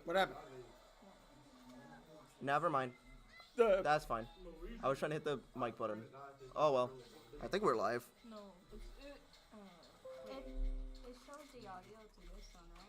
What happened? Never mind. That's fine. I was trying to hit the mic button. Oh well. I think we're live. No, it shows the audio to this one, right?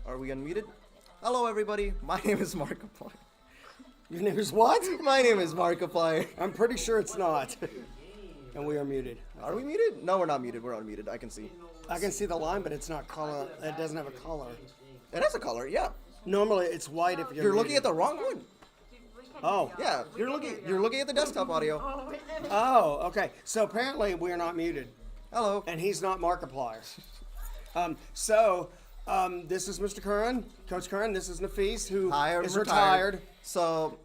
Are we unmuted? Hello everybody. My name is Markiplier. Your name is what? My name is Markiplier. I'm pretty sure it's not. And we are muted. Are we muted? No, we're not muted. We're unmuted. I can see. I can see the line, but it's not color. It doesn't have a color. It has a color, yeah. Normally, it's white if You're looking at the wrong one. Oh. Yeah, you're looking at the desktop audio. Oh, okay. So apparently we are not muted. Hello. And he's not Markiplier. This is Mr. Curran, Coach Curran. This is Nafis, who Hi, I'm is retired. So,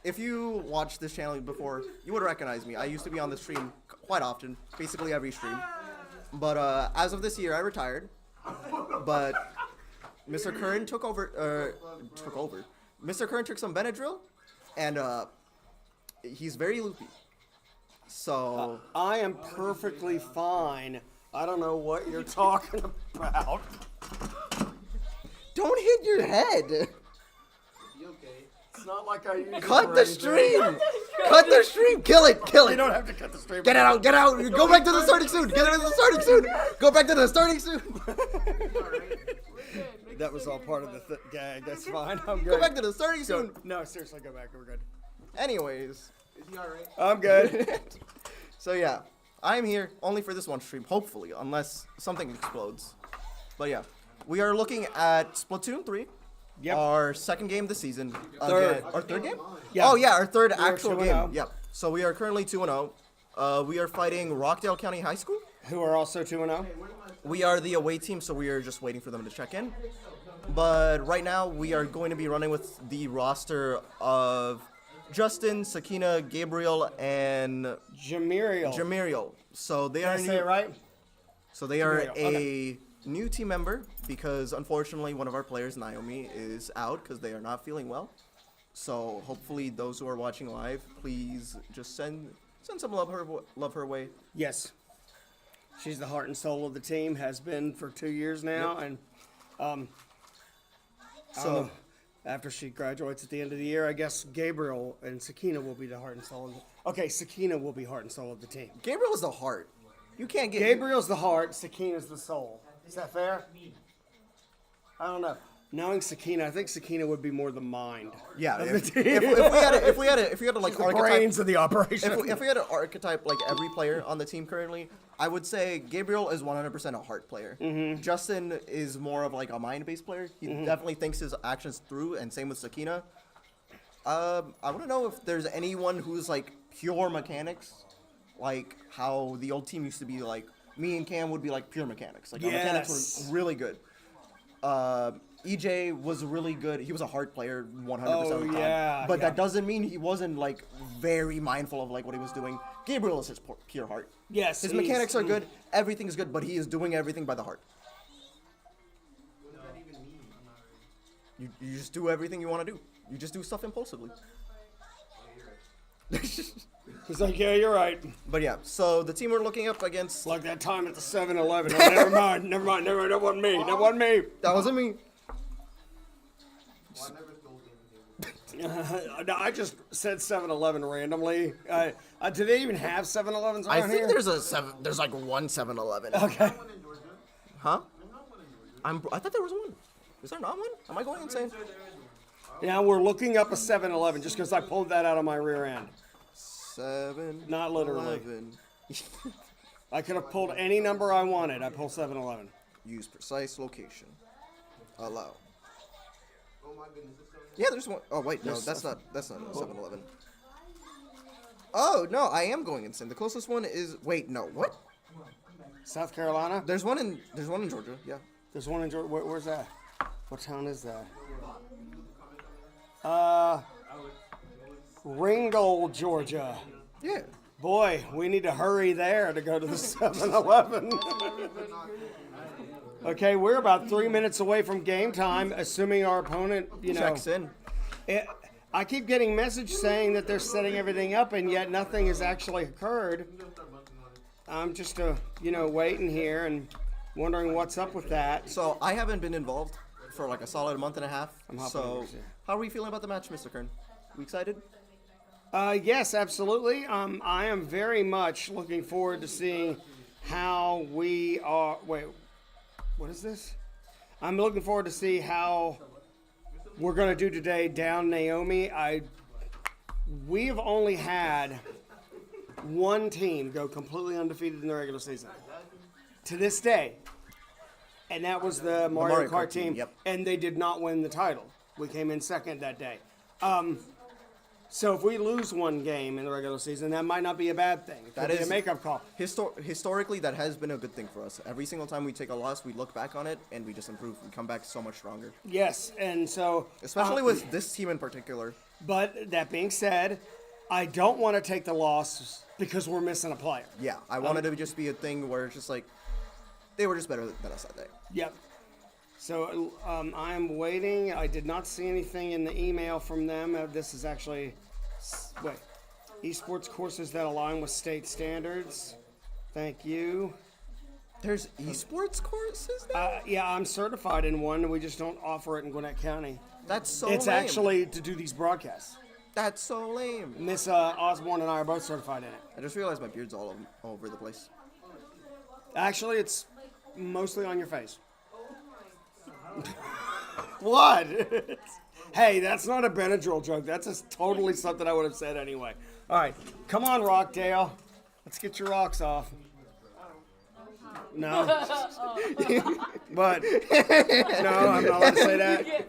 if you watched this channel before, you would recognize me. I used to be on the stream quite often, basically every stream. But as of this year, I retired. But Mr. Curran took over. Mr. Curran took some Benadryl, and he's very loopy. So I am perfectly fine. I don't know what you're talking about. don't hit your head. You okay? It's not like I usually Cut the stream. Cut the stream. Kill it. Kill it. You don't have to cut the stream. Get it out. Get out. Go back to the starting soon. Get it to the starting soon. Go back to the starting soon. That was all part of the gag. That's fine. I'm good. Go back to the starting soon. No, seriously, go back. We're good. Anyways. Is he alright? I'm good. So yeah, I'm here only for this one stream, hopefully, unless something explodes. But yeah, we are looking at Splatoon 3. Yep. Our second game this season. Third. Our third game? Yeah. Oh yeah, our third We are actual 2-0. game. Yep. So we are currently 2-0. We are fighting Rockdale County High School. Who are also 2-0. We are the away team, so we are just waiting for them to check in. But right now, we are going to be running with the roster of Justin, Sakina, Gabriel, and Jamiriel. So they Did are I say it right? So they are Jamiriel, a new team member because unfortunately one of our players, Naomi, is out because they are not feeling well. So hopefully those who are watching live, please just send some love her way. Yes. She's the heart and soul of the team, has been for 2 years now, Yep. and So after she graduates at the end of the year, I guess Gabriel and Sakina will be the heart and soul of the Okay, Sakina will be heart and soul of the team. Gabriel is the heart. You can't get Gabriel's the heart, Sakina's the soul. Is that fair? I don't know. Knowing Sakina, I think Sakina would be more the mind. Yeah, of if, the team. if we had to like the archetype, brains of the operation. if we had to archetype like every player on the team currently, I would say Gabriel is 100% a heart player. Justin is more of like a mind-based player. He definitely thinks his actions through, and same with Sakina. I want to know if there's anyone who's like pure mechanics, like how the old team used to be. Like me and Cam would be like pure mechanics. Like our mechanics were really good. EJ was really good. He was a hard player 100% of the time. But that doesn't mean he wasn't like very mindful of like what he was doing. Gabriel is his pure heart. Yes, his mechanics are good. Everything is good, but he is doing everything by the heart. What does that even mean? I'm not really... You just do everything you want to do. You just do stuff impulsively. He's like, yeah, you're right. But yeah, so the team we're looking up against... Like that time at the 7-Eleven. Oh, never mind. That wasn't me. That wasn't me. That wasn't me. Well, I never stole games. No, I just said 7-Eleven randomly. Do they even have 7-Elevens around I think here? there's like one 7-Eleven. Okay. One in Georgia. Huh? There's not one in Georgia. I thought there was one. Is there not one? Am I going insane? Now we're looking up a 7-Eleven just because I pulled that out of my rear end. 7. Not literally. I could have pulled any number I wanted. I pulled 7-Eleven. Use precise location. Allow. Oh my goodness, this is Yeah, there's one. Oh wait, no, that's not a 7-Eleven. Oh no, I am going insane. The closest one is wait, no, what? South Carolina? There's one in Georgia. Yeah. There's one in Georgia. Where's that? What town is that? Ringgold, Georgia. Yeah. Boy, we need to hurry there to go to the 7-Eleven. Okay, we're about 3 minutes away from game time, assuming our opponent, Checks in. I keep getting messages saying that they're setting everything up, and yet nothing has actually occurred. I'm just, waiting here and wondering what's up with that. So I haven't been involved for like a solid month and a half. hopping So over here. how are we feeling about the match, Mr. Kern? We excited? Yes, absolutely. I am very much looking forward to seeing how we are. Wait, what is this? I'm looking forward to see how we're going to do today down Naomi. We've only had one team go completely undefeated in the regular season to this day, and that was the Mario Kart team. Yep. And they did not win the title. We came in second that day. So if we lose one game in the regular season, that might not be a bad thing. It could be a makeup call. Historically, that has been a good thing for us. Every single time we take a loss, we look back on it and we just improve. We come back so much stronger. Yes, and so Especially with this team in particular. But that being said, I don't want to take the loss because we're missing a player. Yeah, I wanted it to just be a thing where it's just like they were just better than us that day. Yep. So I am waiting. I did not see anything in the email from them. This is actually, esports courses that align with state standards. Thank you. There's esports courses now? Yeah, I'm certified in one. We just don't offer it in Gwinnett County. That's so It's lame. actually to do these broadcasts. That's so lame. Miss Osborne and I are both certified in it. I just realized my beard's all over the place. Actually, it's mostly on your face. What? Hey, that's not a Benadryl joke. That's just totally something I would have said anyway. All right, come on, Rockdale. Let's get your rocks off. No. But, no, I'm not allowed to say that.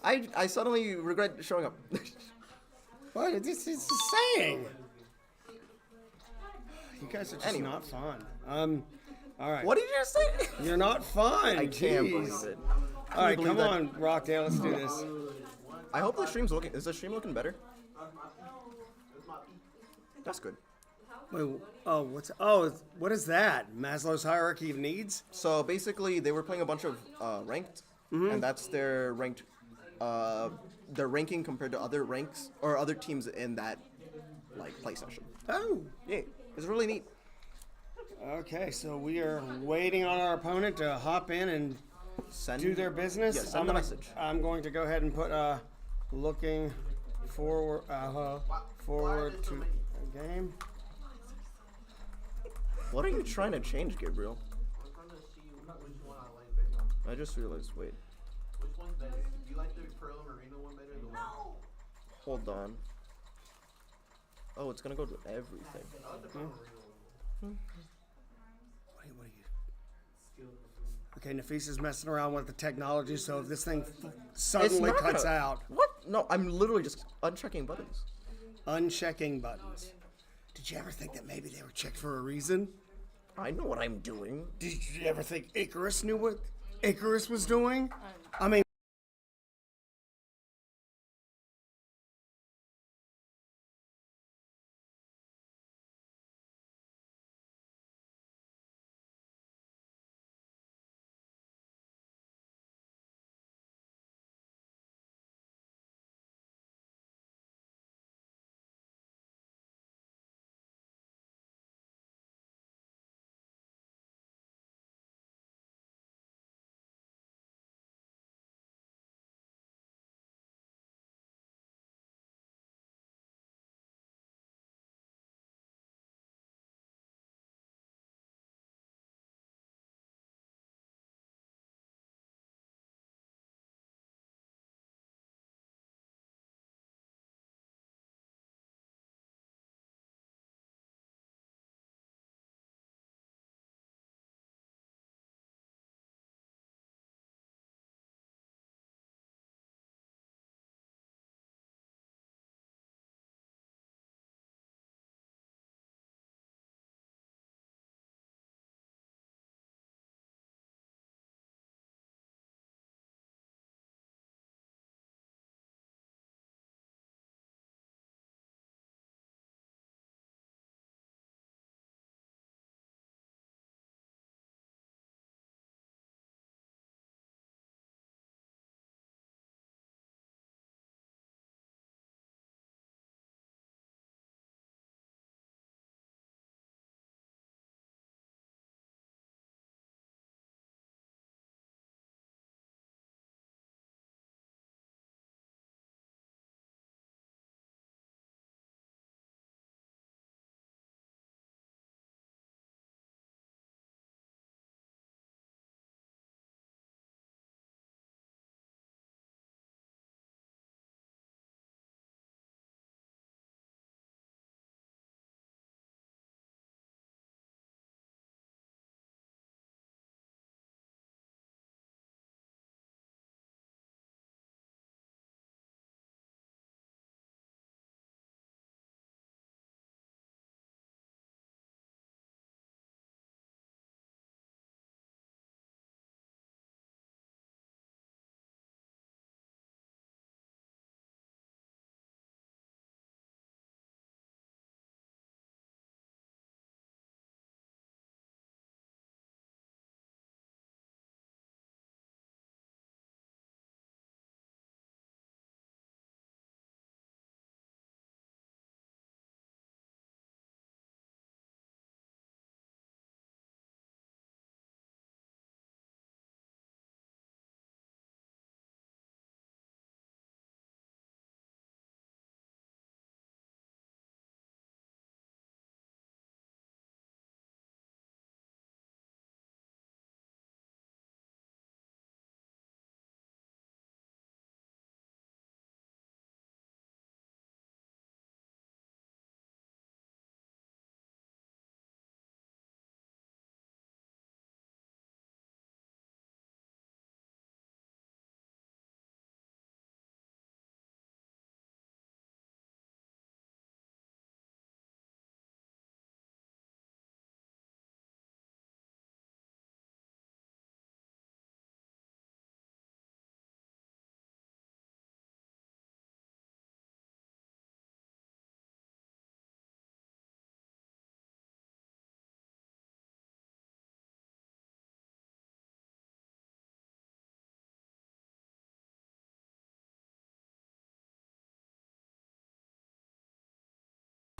I suddenly regret showing up. What? It's a saying. You guys are just not fun. All right. What did you just say? You're not fun. I can't Jeez. believe it. All right, believe come that. on, Rockdale. Let's do this. I hope the stream's looking. Is the stream looking better? That's good. Wait, what is that? Maslow's hierarchy of needs? So basically, they were playing a bunch of ranked, and that's their ranked, their ranking compared to other ranks or other teams in that play session. Oh. Yeah, it's really neat. Okay, so we are waiting on our opponent to hop in and do their business. Yeah, send a message. I'm going to go ahead and put looking forward to a game. What are you trying to change, Gabriel? I'm trying to see which one I like better. I just realized. Wait. Which one's better? Do you like the Pearl Merino one better? Or the one? Hold on. Oh, it's gonna go to everything. I like the Pearl Merino one. What are you? Skilled. Okay, Nafisa's messing around with the technology, so if this thing suddenly not cuts gonna- out, What? No, I'm literally just unchecking buttons. unchecking buttons. Did you ever think that maybe they were checked for a reason? I know what I'm doing. Did you ever think Icarus knew what Icarus was doing? I mean,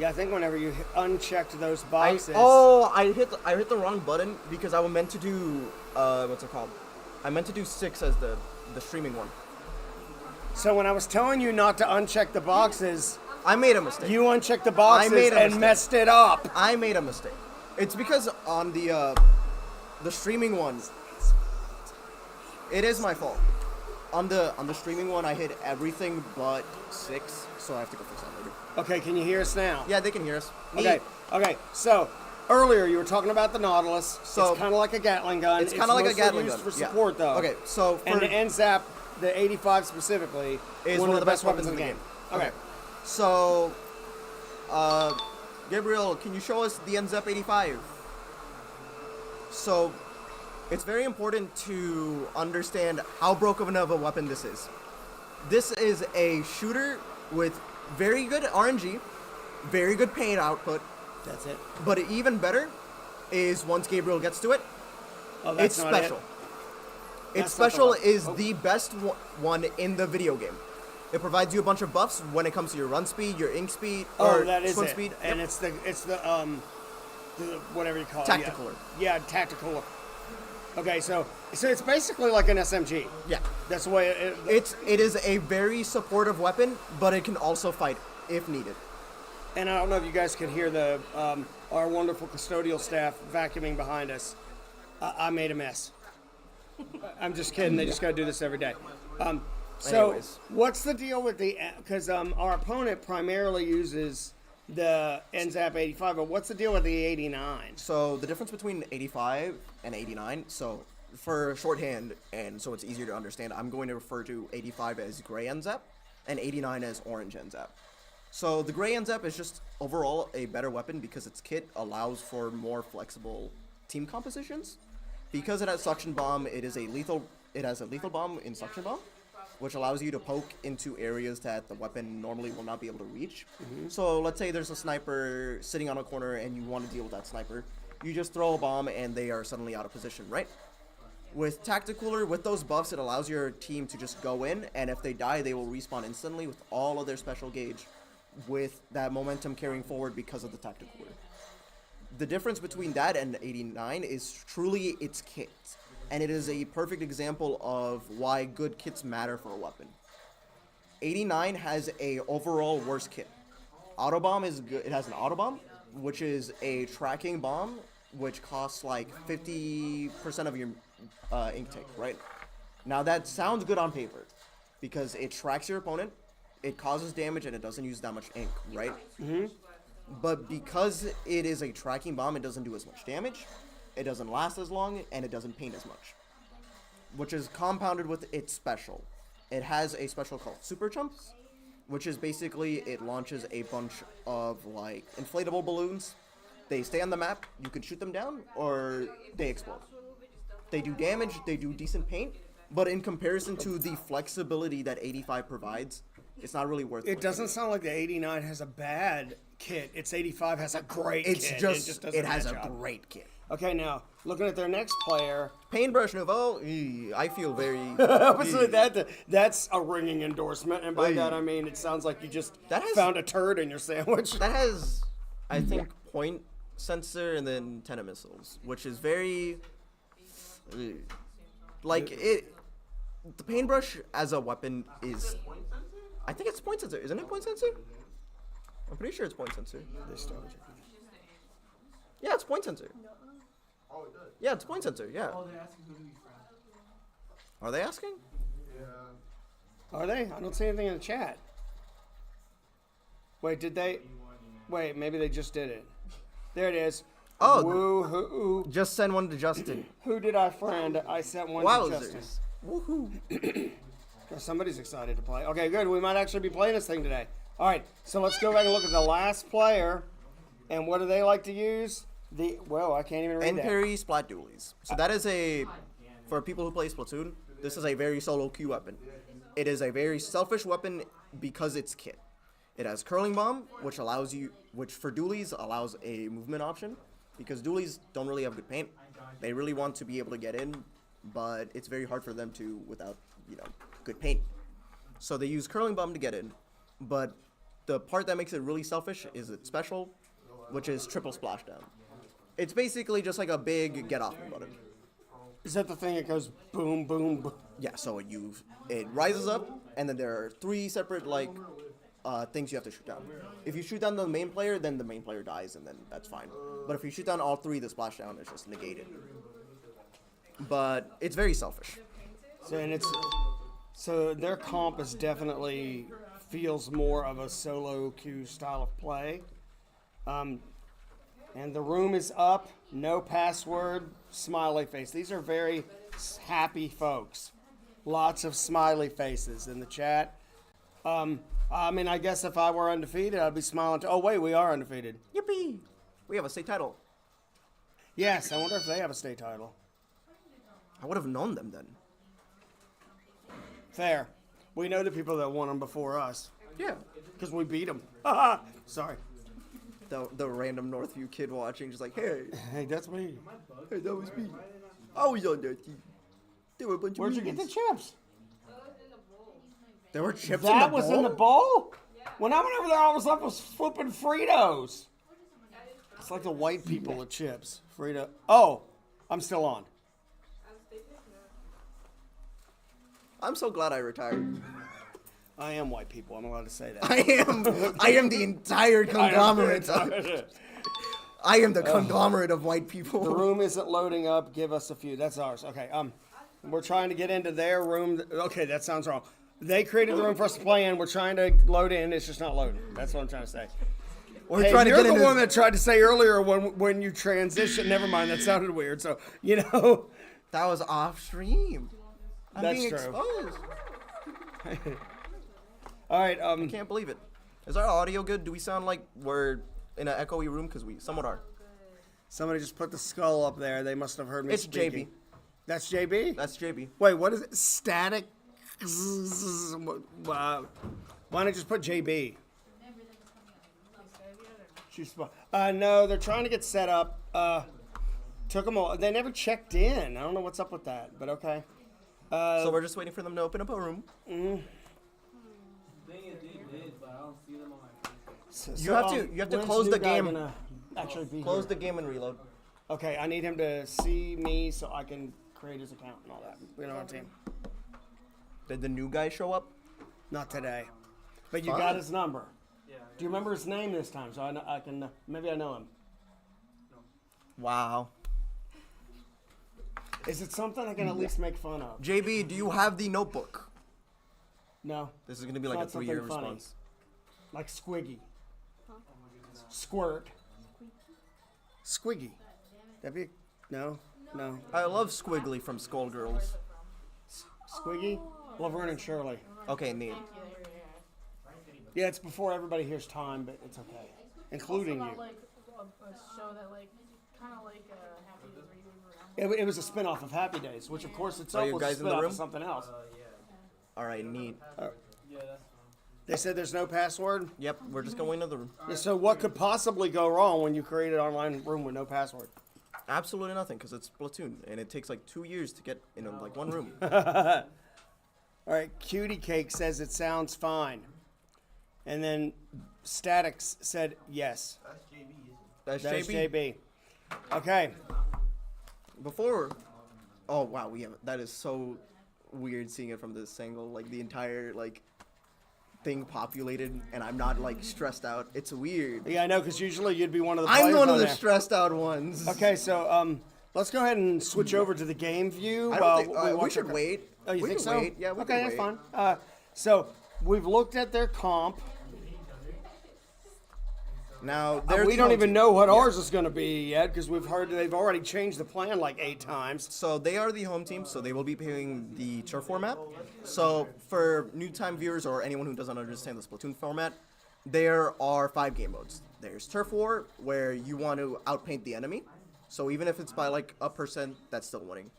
yeah, I think whenever you unchecked those boxes, I hit the wrong button because I was meant to do what's it called? I meant to do 6 as the streaming one. so when I was telling you not to uncheck the boxes, I made a mistake. you unchecked the boxes made a and mistake. messed it up. I made a mistake. It's because on the streaming one, It is my fault. On the streaming one, I hit everything but 6, so I have to go fix that later. Okay, can you hear us now? Yeah, they can hear us. Okay. Okay. So earlier you were talking about the Nautilus. So- it's kind of like a Gatling gun. It's kind of like a mostly Gatling used gun. for support, though. Okay, so for And the NZAP, the 85 specifically, is one of the best weapons in the game. Okay. So, Gabriel, can you show us the NZEP 85? So, it's very important to understand how broken of a weapon this is. This is a shooter with very good RNG, very good paint output, That's it. but even better is once Gabriel gets to it, Oh, that's it's not special. It. Its That's not the special one. is Oh. the best one in the video game. It provides you a bunch of buffs when it comes to your run speed, your ink speed, Oh, or that is swim it. speed. And Yep. it's the whatever you call Tactical. it. Yeah, tactical. Okay, so it's basically like an SMG. Yeah. That's the way It is a very supportive weapon, but it can also fight if needed. And I don't know if you guys can hear the our wonderful custodial staff vacuuming behind us. I made a mess. I'm just kidding. They just got to do this every day. So Anyways. what's the deal with the? Because our opponent primarily uses the NZAP 85, but what's the deal with the 89? So the difference between 85 and 89, so for shorthand, and so it's easier to understand, I'm going to refer to 85 as gray NZEP and 89 as orange NZEP. So the gray NZEP is just overall a better weapon because its kit allows for more flexible team compositions. Because it has suction bomb, it has a lethal bomb in suction bomb, which allows you to poke into areas that the weapon normally will not be able to reach. So let's say there's a sniper sitting on a corner and you want to deal with that sniper. You just throw a bomb and they are suddenly out of position, right? With Tacticooler, with those buffs, it allows your team to just go in, and if they die, they will respawn instantly with all of their special gauge, with that momentum carrying forward because of the Tacticooler. The difference between that and 89 is truly its kit, and it is a perfect example of why good kits matter for a weapon. 89 has a overall worse kit. Autobomb is good. It has an autobomb, which is a tracking bomb, which costs like 50% of your ink take, right? Now that sounds good on paper, because it tracks your opponent, it causes damage, and it doesn't use that much ink, right? But because it is a tracking bomb, it doesn't do as much damage, it doesn't last as long, and it doesn't paint as much. Which is compounded with its special. It has a special called Super Chumps, which is basically, it launches a bunch of like inflatable balloons. They stay on the map, you can shoot them down, or they explode. They do damage, they do decent paint, but in comparison to the flexibility that 85 provides, it's not really worth it. It doesn't sound like the 89 has a bad kit. Its 85 has a great kit. It has a match up. great kit. Okay, now looking at their next player. Paintbrush Nouveau, I feel very... Obviously, that's a ringing endorsement, and by that I mean it sounds like you just found a turd in your sandwich. That has, I think, point sensor and then antenna missiles, which is very... like, it... The paintbrush as a weapon is... I think it's point sensor. Isn't it point sensor? I'm pretty sure it's point sensor. Yeah, it's point sensor. Oh, it does. Yeah, it's point sensor, yeah. Oh, they're asking who do we friend. Are they asking? Yeah. Are they? I don't see anything in the chat. Wait, did they? Wait, maybe they just did it. There it is. Oh, Woo-hoo. just send one to Justin. Who did I friend? I sent one to Justin. Wowzers. Woohoo. Somebody's excited to play. Okay, good. We might actually be playing this thing today. All right, so let's go back and look at the last player. And what do they like to use? Whoa, I can't even read that. N-Parry Splat Dualies. So that is for people who play Splatoon, this is a very solo queue weapon. It is a very selfish weapon because it's kit. It has Curling Bomb, which for dualies allows a movement option, because dualies don't really have good paint. They really want to be able to get in, but it's very hard for them to without, good paint. So they use Curling Bomb to get in, but the part that makes it really selfish is its special, which is Triple Splashdown. It's basically just like a big get off me button. Is that the thing that goes boom, boom, boom? Yeah, so it rises up, and then there are 3 separate things you have to shoot down. If you shoot down the main player, then the main player dies, and then that's fine. But if you shoot down all 3, the splashdown is just negated. But it's very selfish. So their comp is definitely feels more of a solo queue style of play. And the room is up. No password. Smiley face. These are very happy folks. Lots of smiley faces in the chat. I mean, I guess if I were undefeated, I'd be smiling. Oh, wait, we are undefeated. Yippee! We have a state title. Yes, I wonder if they have a state title. I would have known them then. Fair. We know the people that won them before us. Yeah. Because we beat them. Sorry. The random Northview kid watching, just like, hey, Hey, that's me. hey, that was me. I was on that team. There were a bunch Where'd of you get the meanies. chips? There were chips That in the was bowl? in the bowl? When I went over there, all I was left was flipping Fritos. It's like the white people with chips. Frito. Oh, I'm still on. I'm so glad I retired. I am white people. I'm allowed to say that. I am the entire conglomerate. I am the conglomerate of white The people. room isn't loading up. Give us a few. That's ours. Okay. We're trying to get into their room. Okay, that sounds wrong. They created the room for us to play in. We're trying to load in. It's just not loading. That's what I'm trying to say. We're Hey, trying to you're get the into one that tried to say earlier when you transition. Never mind. That sounded weird. So That was off stream. I'm That's being true. exposed. All right. Can't believe it. Is our audio good? Do we sound like we're in an echoey room? Because we somewhat are. Somebody just put the skull up there. They must have heard me It's speaking. JB. That's JB? That's JB. Wait, what is it? Static? Wow. Why not just put JB? No, they're trying to get set up. Took them all. They never checked in. I don't know what's up with that, but okay. So we're just waiting for them to open up a room. You have to when's close new the guy game. gonna Actually be Close here? the game and reload. Okay, I need him to see me so I can create his account and all that. We know our team. Did the new guy show up? Not today. But you Fine. got his number. Do you remember his name this time? So I can maybe I know him. Wow. Is it something I can at least make fun of? JB, do you have the notebook? No. This is gonna be It's like a not something 3-year funny. response. Like Squiggy. Squirt. Squiggy. That'd be no. I love Squiggly from Skullgirls. Squiggy? Laverne and Shirley. Okay, neat. Yeah, it's before everybody hears time, but it's okay. Including you. Like a show that kind of like Happy Days where you were around. It was a spin-off of Happy Days, which of course itself Are you was a guys in the spin-off room? of something else. Alright, neat. They said there's no password. Yep, we're just going into the room. Yeah, so what could possibly go wrong when you create an online room with no password? Absolutely nothing, because it's Splatoon, and it takes like 2 years to get in like one room. All right, Cutie Cake says it sounds fine. And then Statics said yes. That's That's JB. JB. Okay. Before, oh wow, that is so weird seeing it from this angle. Like the entire thing populated, and I'm not like stressed out. It's weird. Yeah, I know, because usually you'd be one of the I'm players one of on the there. stressed out ones. Okay, so let's go ahead and switch over to the game view. I while don't think, we watch should our- wait. Oh, you we think can so? Wait. Yeah, we okay, can that's wait. fine. So we've looked at their comp. Now We don't even know what ours is going to be yet, because we've heard they've already changed the plan like 8 times. So they are the home team, so they will be playing the turf format. So for new-time viewers or anyone who doesn't understand the Splatoon format, there are 5 game modes. There's Turf War, where you want to outpaint the enemy. So even if it's by like a %, that's still winning.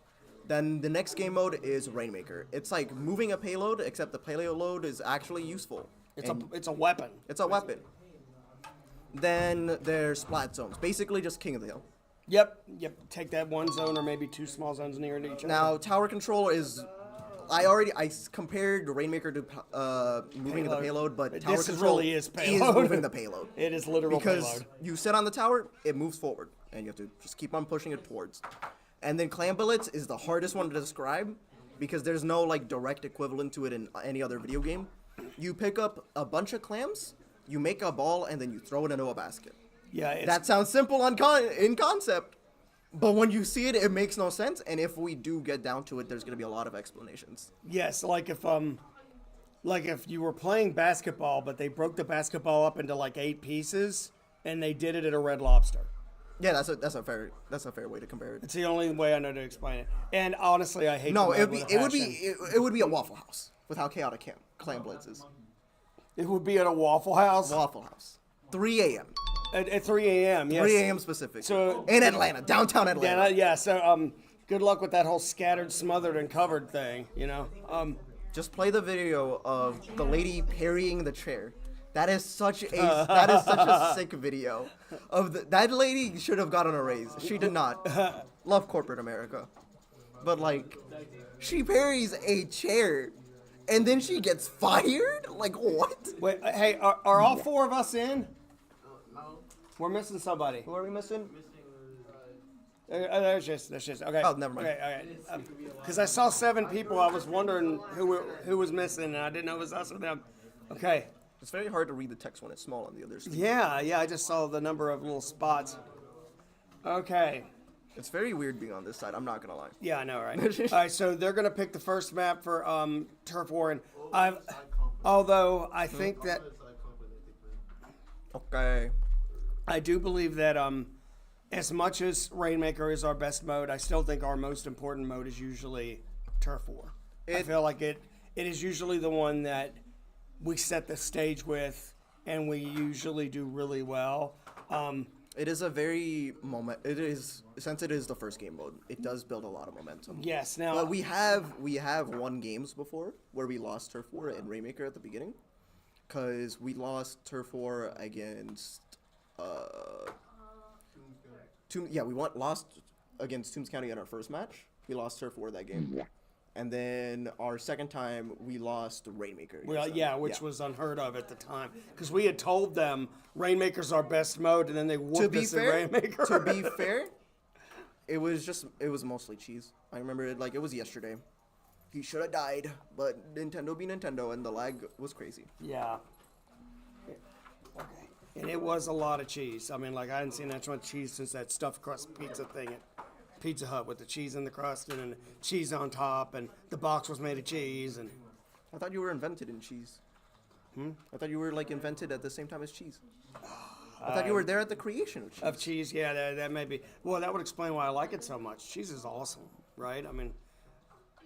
Then the next game mode is Rainmaker. It's like moving a payload, except the payload is actually useful. It's And a weapon. it's a weapon. Then there's Splat Zones, basically just King of the Hill. Yep. Take that one zone or maybe 2 small zones near to each other. Now, tower control is... I compared Rainmaker to moving the payload, but This tower is control really is payload. moving the payload. It is literal Because payload. you sit on the tower, it moves forward, and you have to just keep on pushing it towards. And then Clam Bullets is the hardest one to describe, because there's no like direct equivalent to it in any other video game. You pick up a bunch of clams, you make a ball, and then you throw it into a basket. Yeah, That sounds simple in concept, But when you see it, it makes no sense. And if we do get down to it, there's gonna be a lot of explanations. Yes, like if you were playing basketball, but they broke the basketball up into like 8 pieces, and they did it at a Red Lobster. Yeah, that's a fair way to compare it. It's the only way I know to explain it. And honestly, I hate. No, the it mode would with a be passion. it would be a Waffle House with how chaotic Clan Blitz is. It would be at a Waffle House Waffle House, 3 a.m. at 3 a.m. Yes. 3 a.m. specific. So- in Atlanta, downtown Atlanta. Yeah. So good luck with that whole scattered, smothered, and covered thing. You know. Just play the video of the lady parrying the chair. That is such a sick video. That lady should have gotten a raise. She did not. Love corporate America, but like, she parries a chair, and then she gets fired. Like what? Wait. Hey, are all 4 of us in? We're missing somebody. Who are we missing? There's just okay. Oh, never mind. Okay. Because I saw 7 people, I was wondering who was missing, and I didn't know it was us or them. Okay. It's very hard to read the text when it's small on the other screen. Yeah. I just saw the number of little spots. Okay. It's very weird being on this side. I'm not gonna lie. Yeah, I know, right? All right, so they're gonna pick the first map for Turf War, and although I think that Okay. I do believe that as much as Rainmaker is our best mode, I still think our most important mode is usually Turf War. I feel like it is usually the one that we set the stage with, and we usually do really well. It is a very It is, since it is the first game mode, it does build a lot of momentum. Yes. Now But we have won games before where we lost Turf War and Rainmaker at the beginning, because we lost Turf War against lost against Toombs County in our first match. We lost Turf War that game. And then our second time, we lost Rainmaker. Well, yeah, which was unheard of at the time, because we had told them Rainmaker's our best mode, and then they whooped us in Rainmaker. To be fair, it was mostly cheese. I remember it like it was yesterday. He should have died, but Nintendo be Nintendo, and the lag was crazy. Yeah. Okay. And it was a lot of cheese. I mean, like I hadn't seen that much cheese since that stuffed crust pizza thing at Pizza Hut with the cheese in the crust and then cheese on top, and the box was made of cheese. And I thought you were invented in cheese. I thought you were like invented at the same time as cheese. I thought you were there at the creation of cheese. Of cheese, yeah, that may be. Well, that would explain why I like it so much. Cheese is awesome, right? I mean,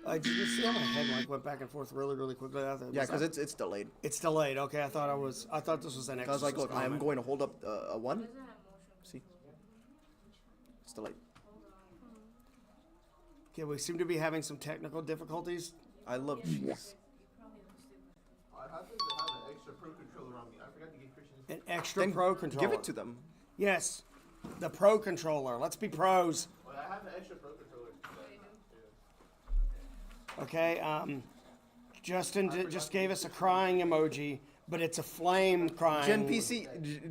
did you see how my head like went back and forth really, really quickly? Yeah, because it's delayed. It's delayed. Okay, I thought this was an extra. I was like, look, I am going to hold up a 1. See, it's delayed. Okay, we seem to be having some technical difficulties. I love cheese. I happen to have an extra pro controller on me. I forgot to get Christian. An extra Then pro controller. Give it to them. Yes, the pro controller. Let's be pros. Well, I have an extra pro controller. Okay, Justin just gave us a crying emoji, but it's a flame crying.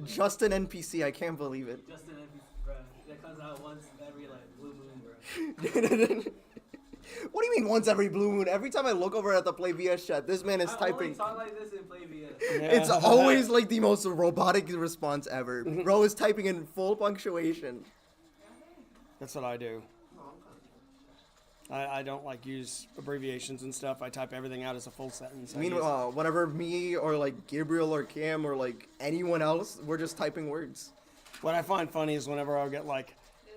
Justin NPC, I can't believe it. Justin NPC, bro. That comes out once every like blue moon, bro. What do you mean once every blue moon? Every time I look over at the Play VS chat, this man is I typing. only talk like this in Play VS. It's always like the most robotic response ever. Bro is typing in full punctuation. That's what I do. I don't like use abbreviations and stuff. I type everything out as a full sentence. Meanwhile, whenever me or like Gabriel or Cam or like anyone else, we're just typing words. What I find funny is whenever I'll get like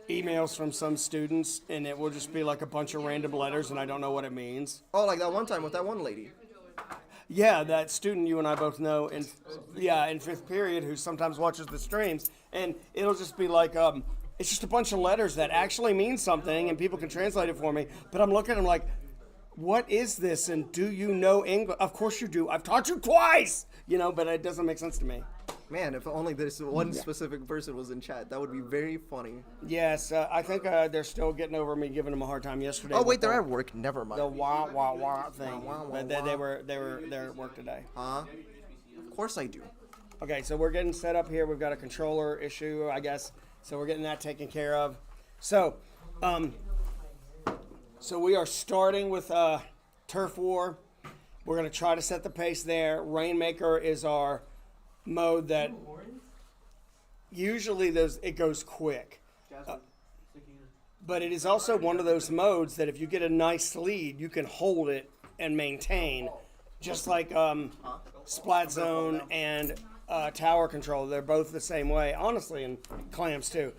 emails from some students and it will just be like a bunch of random letters and I don't know what it means. Oh, like that one time with that one lady. Yeah, that student you and I both know in 5th period who sometimes watches the streams, and it'll just be like it's just a bunch of letters that actually mean something and people can translate it for me, but I'm looking at them like, what is this, and do you know English? Of course you do. I've taught you twice, but it doesn't make sense to me. Man, if only this one specific person was in chat, that would be very funny. Yes, I think they're still getting over me giving them a hard time yesterday. Oh wait, with they're at work. Never mind. the wah thing. But they were at work today. Of course I do. Okay, so we're getting set up here. We've got a controller issue, I guess. So we're getting that taken care of. So, so we are starting with Turf War. We're going to try to set the pace there. Rainmaker is our mode that usually it goes quick. but it is also one of those modes that if you get a nice lead, you can hold it and maintain, just like Splat Zone and Tower Control. They're both the same way, honestly, and Clams too.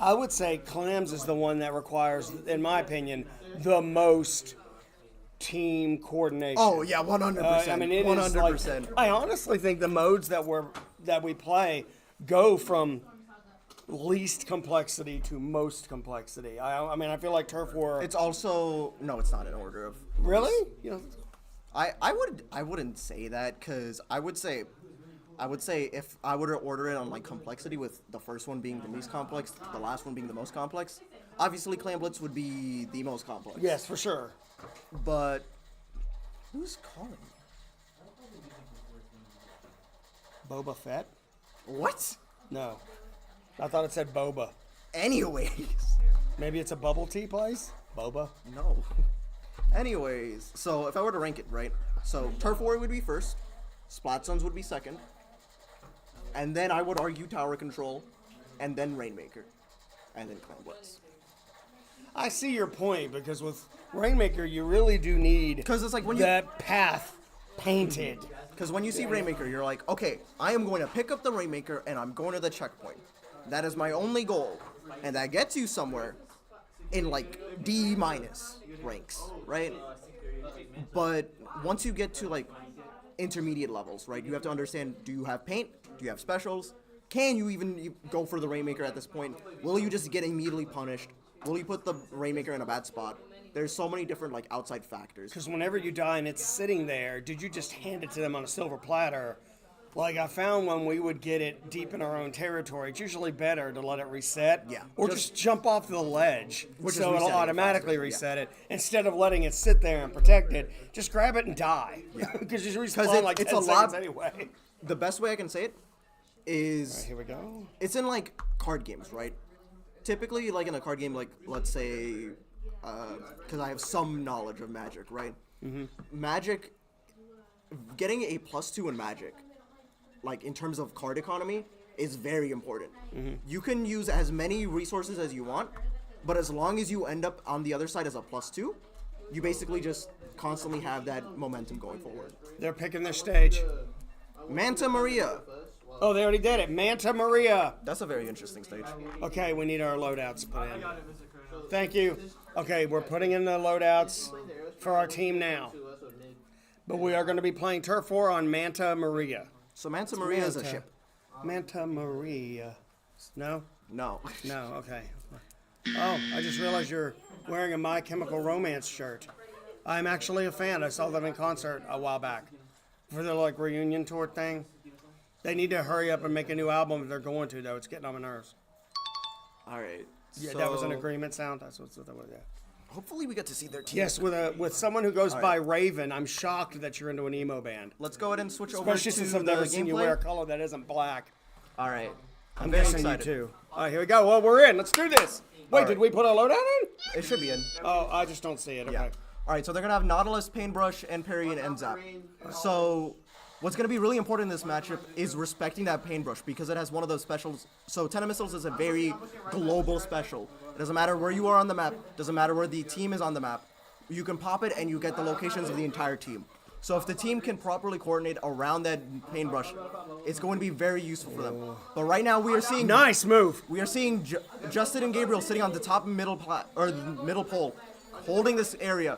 I would say Clams is the one that requires, in my opinion, the most team coordination. Oh yeah, 100%. I mean, it 100%. is like, I honestly think the modes that we play go from least complexity to most complexity. I mean, I feel like Turf War. It's also no, it's not in order of. Really? You know, I wouldn't say that, because I would say if I were to order it on like complexity, with the first one being the least complex, the last one being the most complex, obviously Clan Blitz would be the most complex. yes, for sure. But who's calling me? Boba Fett? What? No. I thought it said Boba. Anyways. Maybe it's a bubble tea place? Boba? No. Anyways, so if I were to rank it, right? So Turf War would be first, Splat Zones would be second, and then I would argue Tower Control, and then Rainmaker, and then Clan Blitz. I see your point, because with Rainmaker, you really do need 'Cause it's like when you- that path painted. Because when you see Rainmaker, you're like, okay, I am going to pick up the Rainmaker and I'm going to the checkpoint. That is my only goal, and that gets you somewhere in like D- ranks, right? But once you get to like intermediate levels, right, you have to understand, do you have paint? Do you have specials? Can you even go for the Rainmaker at this point? Will you just get immediately punished? Will you put the Rainmaker in a bad spot? There's so many different like outside factors. Because whenever you die and it's sitting there, did you just hand it to them on a silver platter? Like I found when we would get it deep in our own territory, it's usually better to let it reset. Yeah. Or just jump off the ledge, Which is so it'll resetting it automatically faster, reset it. Instead of letting it sit there and protect it, just grab it and die. Because you respawn like 10 seconds anyway. The best way I can say it is, All right, here we go. it's in like card games, right? Typically, like in a card game, like let's say, because I have some knowledge of Magic, right? Mm-hmm. Magic, getting a +2 in Magic, like in terms of card economy, is very important. Mm-hmm. You can use as many resources as you want, but as long as you end up on the other side as a +2, you basically just constantly have that momentum going forward. They're picking their stage. Manta Maria. Oh, they already did it. Manta Maria. That's a very interesting stage. Okay, we need our loadouts put in. Thank you. Okay, we're putting in the loadouts for our team now. But we are going to be playing Turf War on Manta Maria. So Manta Maria is a Manta. ship. Manta Maria. No? No. No, okay. Oh, I just realized you're wearing a My Chemical Romance shirt. I'm actually a fan. I saw them in concert a while back. For their like reunion tour thing. They need to hurry up and make a new album if they're going to, though. It's getting on my nerves. All right. Yeah, so that was an agreement sound. That's what that was, yeah. Hopefully we get to see their team. Yes, with someone who goes by Raven, I'm shocked that you're into an emo band. Let's go ahead and switch over Especially to since the I've never seen you wear a gameplay. color that isn't black. All right. I'm very guessing you excited. too. All right, here we go. Well, we're in. Let's do this. Wait, right. did we put a loadout in? It should be in. Oh, I just don't see it. Okay. Yeah. All right, so they're going to have Nautilus, Paintbrush, and Parry, and Zap. So what's going to be really important in this matchup is respecting that Paintbrush, because it has one of those specials. So 10 of Missiles is a very global special. It doesn't matter where you are on the map. Doesn't matter where the team is on the map. You can pop it and you get the locations of the entire team. So if the team can properly coordinate around that Paintbrush, it's going to be very useful for them. But right now we are seeing Nice move. We are seeing Justin and Gabriel sitting on the top middle pole, holding this area.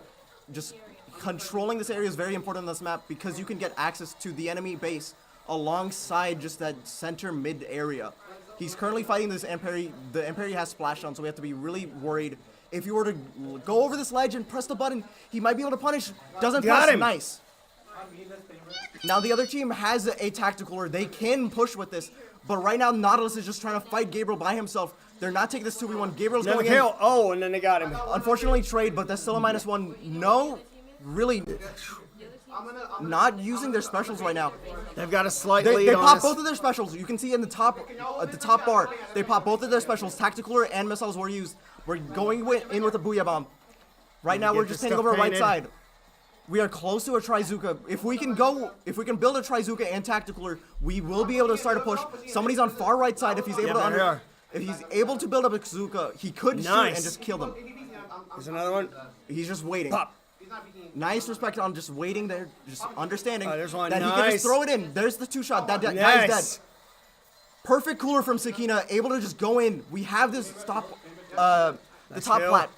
Just controlling this area is very important on this map, because you can get access to the enemy base alongside just that center mid area. He's currently fighting this Amperi. The Amperi has splashdown, so we have to be really worried. If you were to go over this ledge and press the button, he might be able to punish. Doesn't Got press. him. Nice. Now the other team has a tactical where they can push with this, but right now Nautilus is just trying to fight Gabriel by himself. They're not taking this 2v1. Gabriel's Never going in. kill. Oh, and then they got him. Unfortunately, trade, but that's still a -1. No, really, not using their specials right now. They've got a slight They lead on pop us. both of their specials. You can see in the top, at the top bar, they pop both of their specials. Tactical and missiles were used. We're going in with a Booyah Bomb. Right now, Get we're this just taking stuff over right painted. side. We are close to a Trizuka. If we can build a Trizuka and Tacticaler, we will be able to start a push. Somebody's on far right side. If he's able Yeah, to there they are. If he's able to build up a bazooka, he could shoot and just kill them. There's another one. He's just waiting. Pop. Nice respect on just waiting there, just understanding There's one. that he can just throw it in. There's the 2-shot. That guy's dead. Perfect cooler from Sakina, able to just go in. We have this top, the top kill. plat.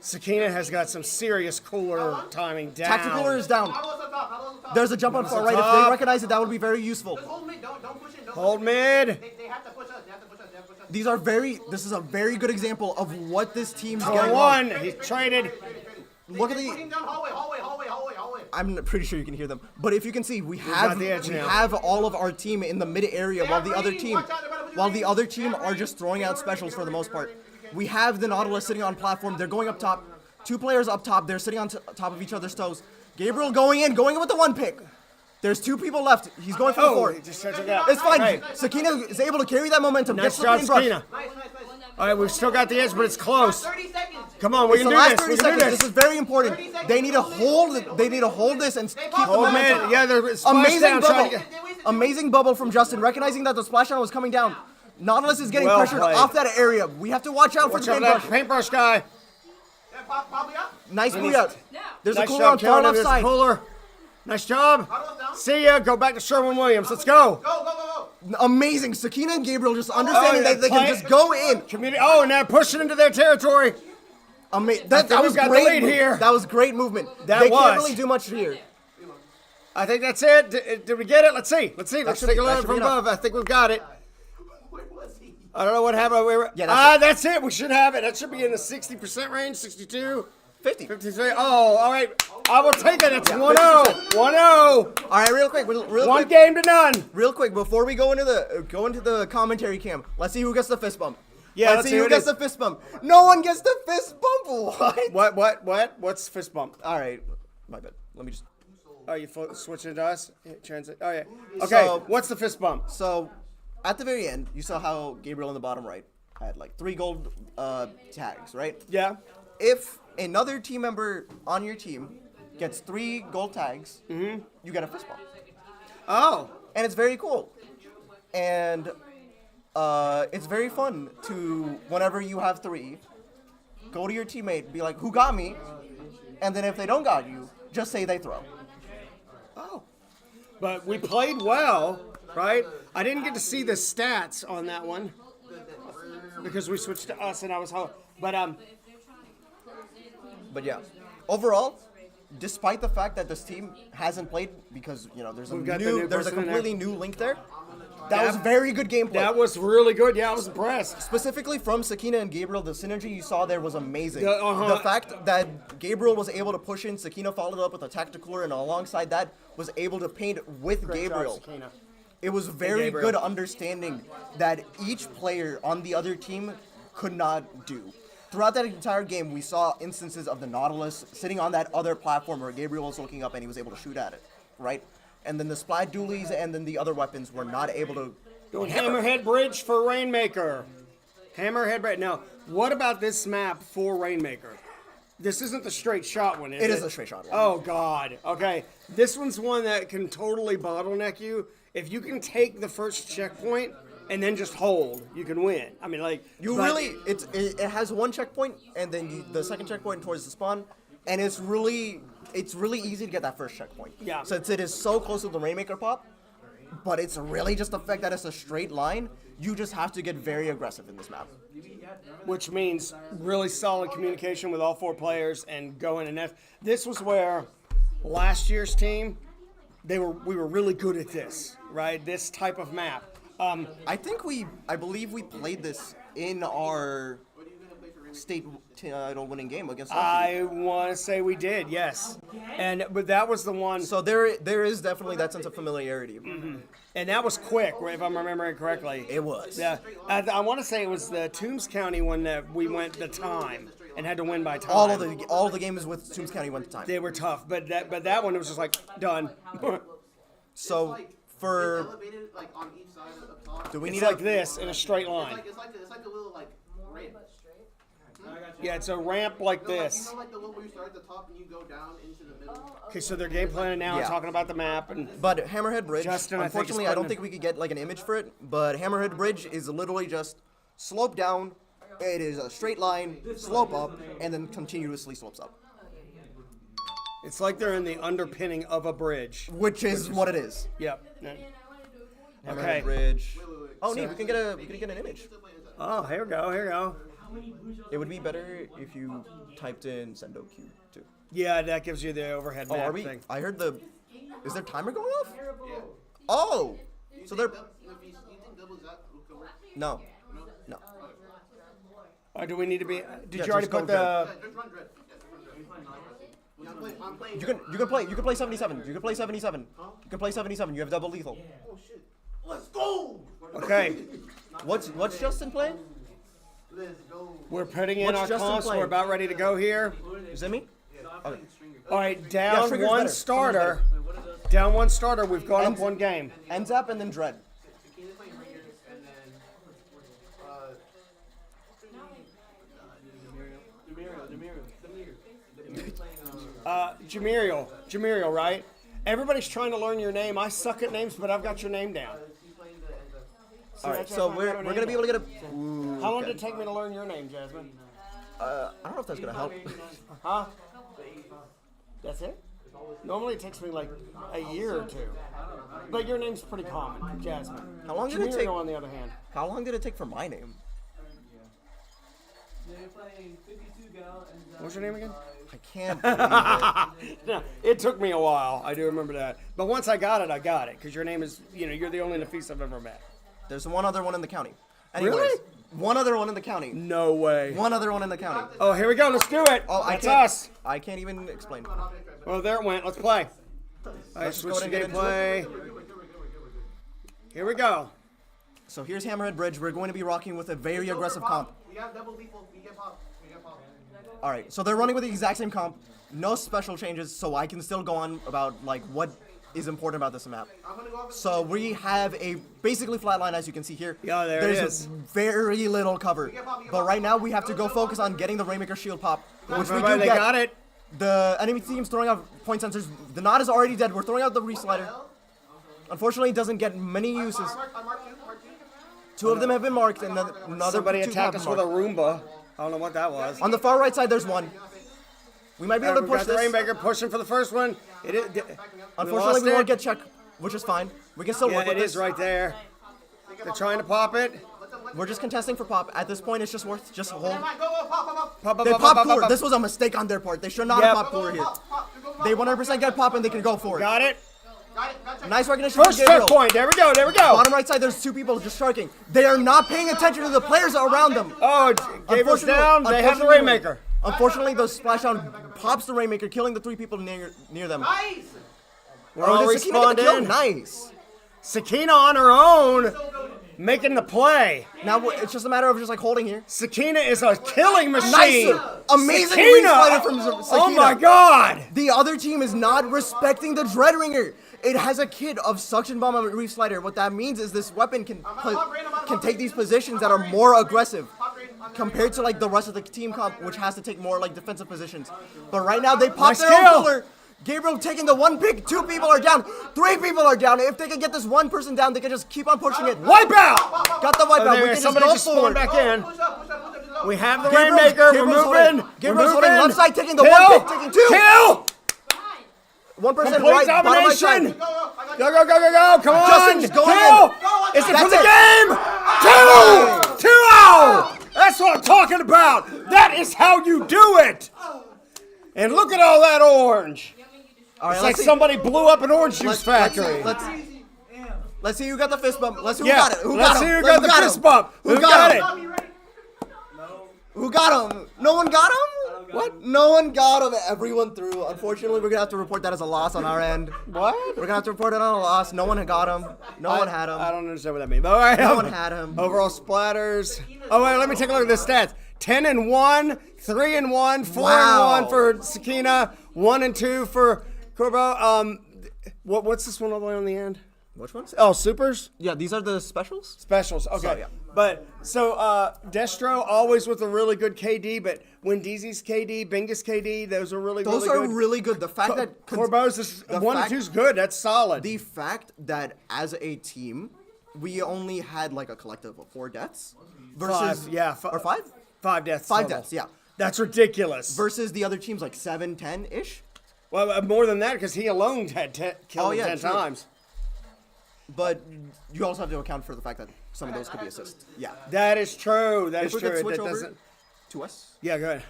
Sakina has got some serious cooler timing down. Tactical cooler is down. There's a jump on far right. If they recognize it, that would be very useful. Hold mid. These are this is a very good example of what this team's getting wrong. One. He traded. Look at I'm pretty sure you can hear them. But if you can see, we have all of our team in the mid area while the other team are just throwing out specials for the most part. We have the Nautilus sitting on platform. They're going up top. 2 players up top. They're sitting on top of each other's toes. Gabriel going in with the 1 pick. There's 2 people left. He's going for the 4. It's fine. Right. Sakina is able to carry that momentum. Nice job, Sakina. All right, we've still got the edge, but it's close. Come on, we can do this. 30 seconds. This is very important. They need to hold this and keep the momentum. Yeah, they're amazing bubble. Amazing bubble from Justin, recognizing that the splashdown was coming down. Nautilus is getting pressured off that area. We have to watch out for the paintbrush. Paintbrush guy. Nice boot out. There's a Nice cooler job, on far left There's a side. cooler. Nice job. See ya. Go back to Sherwin-Williams. Let's go. Amazing. Sakina and Gabriel just understanding that they can just go in. And now pushing into their territory. That was great. The lead here. That was great movement. They can't really do much here. I think that's it. Did we get it? Let's see. Let's take a look from above. I think we've got it. I don't know what happened. That's it. We should have it. That should be in the 60% range. 62. 50. 53. Oh, all right. I will take it. It's 1-0. 1-0. All right, real quick. One game to none. Real quick, before we go into the commentary cam, let's see who gets the fist bump. Yeah, let's see who gets the fist bump. No one gets the fist bump. What? What's fist bump? All right, my bad. Let me just. Oh, you switching to us? Transit. Oh yeah. Okay. So, what's the fist bump? So, at the very end, you saw how Gabriel in the bottom right had like 3 gold tags, right? Yeah. If another team member on your team gets 3 gold tags, you get a fist bump. Oh. And it's very cool. And it's very fun to, whenever you have 3, go to your teammate, be like, who got me? And then if they don't got you, just say they throw. Oh. But we played well, right? I didn't get to see the stats on that one because we switched to us and I was home. But yeah, overall, despite the fact that this team hasn't played because there's a completely new link there. That was very good gameplay. That was really good. Yeah, I was impressed. Specifically from Sakina and Gabriel, the synergy you saw there was amazing. The fact that Gabriel was able to push in, Sakina followed up with a tactical, and alongside that was able to paint with Gabriel. It was very good understanding that each player on the other team could not do. Throughout that entire game, we saw instances of the Nautilus sitting on that other platform where Gabriel was looking up and he was able to shoot at it, right? And then the Splat Dualies and then the other weapons were not able to... Doing Hammerhead Bridge for Rainmaker. Hammerhead Bridge. Now, what about this map for Rainmaker? This isn't the straight shot one, is it? It is a straight shot one. Oh, God. Okay. This one's one that can totally bottleneck you. If you can take the first checkpoint and then just hold, you can win. I mean, like... It has 1 checkpoint and then the second checkpoint towards the spawn, and it's really easy to get that first checkpoint. Yeah. Since it is so close to the Rainmaker pop, but it's really just the fact that it's a straight line. You just have to get very aggressive in this map. Which means really solid communication with all 4 players and going and this was where last year's team, we were really good at this, right? This type of map. I believe we played this in our state title winning game against I want to say we did, yes. But that was the one. So there is definitely that sense of familiarity. Mm-hmm. And that was quick, if I'm remembering correctly. It was. Yeah. I want to say it was the Toombs County one that we went the time and had to win by time. All of the games with Toombs County went to time. They were tough, but that one it was just like done. So for do we need like this in a straight line? It's like a little ramp. Yeah, it's a ramp like this. You know, like the one where you start at the top and you go down into the middle. Okay, so they're game planning now and talking about the map But Hammerhead Bridge, Justin, unfortunately, I don't think we could get like an image for it. But Hammerhead Bridge is literally just slope down. It is a straight line, slope up, and then continuously slopes up. It's like they're in the underpinning of a bridge. Which is what it is. Yep. Okay. Okay. Bridge. Oh, neat. We can get an image. Oh, here we go. Here we go. It would be better if you typed in Sendo Q too. Yeah, that gives you the overhead Oh, map are we? thing. I heard the. Is there timer going off? Oh, so they're. No. No. Do we need to be? Did Yeah, you already just go put the? You can play 77. You can play 77. You can play 77. You have double lethal. Let's go. Okay, What's Justin playing? Let's go. we're putting in What's our Justin comps. playing? We're about ready to go here. Is that me? All right, down Trigger's one better. starter. Down one starter. We've gone up one game. Enzap and then Dread. Jamiriel, right? Everybody's trying to learn your name. I suck at names, but I've got your name down. All right, so we're gonna be able to get a. Ooh, How long okay. did it take me to learn your name, Jasmine? I don't know if that's gonna help. Huh? That's it? Normally it takes me like a year or two. But your name's pretty common, Jasmine. How long did it take? Jamiriel, on the other hand. How long did it take for my name? What's your name again? I can't believe it. No, it took me a while. I do remember that. But once I got it, Because your name is, you're the only Nafis I've ever met. There's one other one in the county. Anyways, Really? one other one in the county. No way. One other one in the county. Oh, here we go. Let's do it. Oh, That's I can't, us. I can't even explain. Well, there it went. Let's play. All right, Let's just switch go to ahead and get gameplay. Here we go. So here's Hammerhead Bridge. We're going to be rocking with a very aggressive comp. We have double lethal. We get pop. We get pop. All right, so they're running with the exact same comp. No special changes, so I can still go on about like what is important about this map. I'm gonna go off. So we have a basically flat line, as you can see here. Yeah, there it There's is. very little cover. But right now we have to go focus on getting the Rainmaker shield pop, which we do They get. got it. The enemy team's throwing out point sensors. The Knot is already dead. We're throwing out the Reslider. Unfortunately, it doesn't get many uses. I marked two. Mark two. Two of them have been marked, and another Somebody two attacked have us been with a marked. Roomba. I don't know what that was. On the far right side, there's one. We might be able to We've push got the this. Rainmaker pushing for the first one. It is. Unfortunately, we lost won't it. get check, which is fine. We can still Yeah, work with it this. is right there. They're trying to pop it. We're just contesting for pop. At this point, it's just worth just hold. Come on, go, pop, pop, pop. Pop, pop, They pop, pop pop, cooler. pop. This was a mistake on their part. They should not Yep. have popped cooler here. Pop. They 100% get pop and they can go for it. Got it. Got it. Got it. Nice recognition from First Gabriel. checkpoint. There we go. There we go. Bottom right side, there's two people just sharking. They are not paying attention to the players around them. Oh, Gabriel's down. They have the Rainmaker. Unfortunately, the splashdown pops the Rainmaker, killing the three people near them. Nice. We're all did Sakina get the kill? respawned in. Nice. Sakina on her own, making the play. Now it's just a matter of just like holding here. Sakina is a killing machine. Nice, amazing Sakina. refighter from Sakina. Oh my God. The other team is not respecting the Dreadringer. It has a kit of Suction Bomb and Reef Slider. What that means is this weapon can take these positions that are more aggressive compared to like the rest of the team comp, which has to take more like defensive positions. But right now they pop Nice their own kill. cooler. Gabriel taking the one pick. Two people are down. Three people are down. If they can get this one person down, they can just keep on pushing it. Wipe out. Got the wipe out. We can just Somebody go just spawned forward. back in. Push up, push up, push up, push up. We have the Gabriel's- Rainmaker. We're Gabriel's moving. holding- Gabriel's holding left side, taking the one pick, taking two. Kill. One person Complete right, bottom right domination. side. Go, go, go, go, go. Come on. Justin, just go Kill. in. Is it for That's the it. game? 2-0. That's what I'm talking about. That is how you do it. And look at all that orange. All right, It's let's like see. somebody blew up an orange juice factory. Let's see who got the fist bump. Let's see who Yeah, got it. Who let's got see him? who got the fist bump. Who got it? Who got him? No one got him? What? No one got him. Everyone threw. Unfortunately, we're gonna have to report that as a loss on our end. What? We're gonna have to report it on a loss. No one had got him. No one had him. I don't understand what that means. But all right. No one had him. Overall splatters. Oh wait, let me take a look at the stats. 10-1, 3-1, 4-1 Wow. for Sakina, 1-2 for Corbo. What's this one all the way on the end? Which ones? Oh, supers? Yeah, these are the specials. Specials. Okay. So, yeah. But so Destro always with a really good KD, but when DZ's KD, Bingus KD, those are really Those really are good. really good. The fact that Corbo's is the 1 and fact- 2's good. That's solid. the fact that as a team, we only had like a collective of 4 deaths. Versus, 5, yeah. or 5? 5 deaths 5 total. deaths, yeah. That's ridiculous. Versus the other teams like 7, 10-ish. Well, more than that, because he alone had killed him 10 true. times. But you also have to account for the fact that some of those could be assists. Yeah. That is true. That is If we true. could switch That over doesn't. to us, Yeah, go ahead.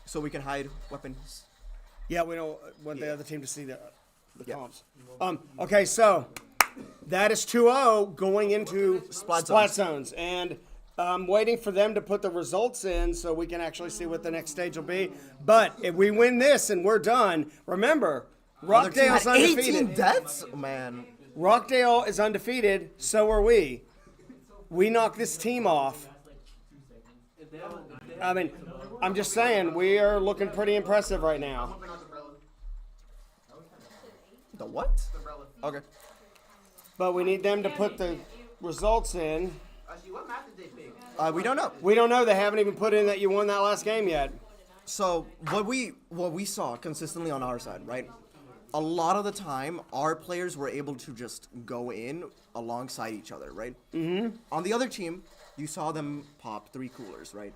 so we can hide weapons. Yeah, we don't want the other team to see the Yeah. comps. Okay, so that is 2-0 going into Splat zones. And I'm waiting for them to put the results in so we can actually see what the next stage will be. But if we win this and we're done, remember, Other team Rockdale's had 18 undefeated. deaths? Man. Rockdale is undefeated, so are we. We knock this team off. I mean, I'm just saying, we are looking pretty impressive right now. The what? Okay. But we need them to put the results in. What map did they pick? We don't know. We don't know. They haven't even put in that you won that last game yet. So what we saw consistently on our side, right? A lot of the time, our players were able to just go in alongside each other, right? Mm-hmm. On the other team, you saw them pop 3 coolers, right?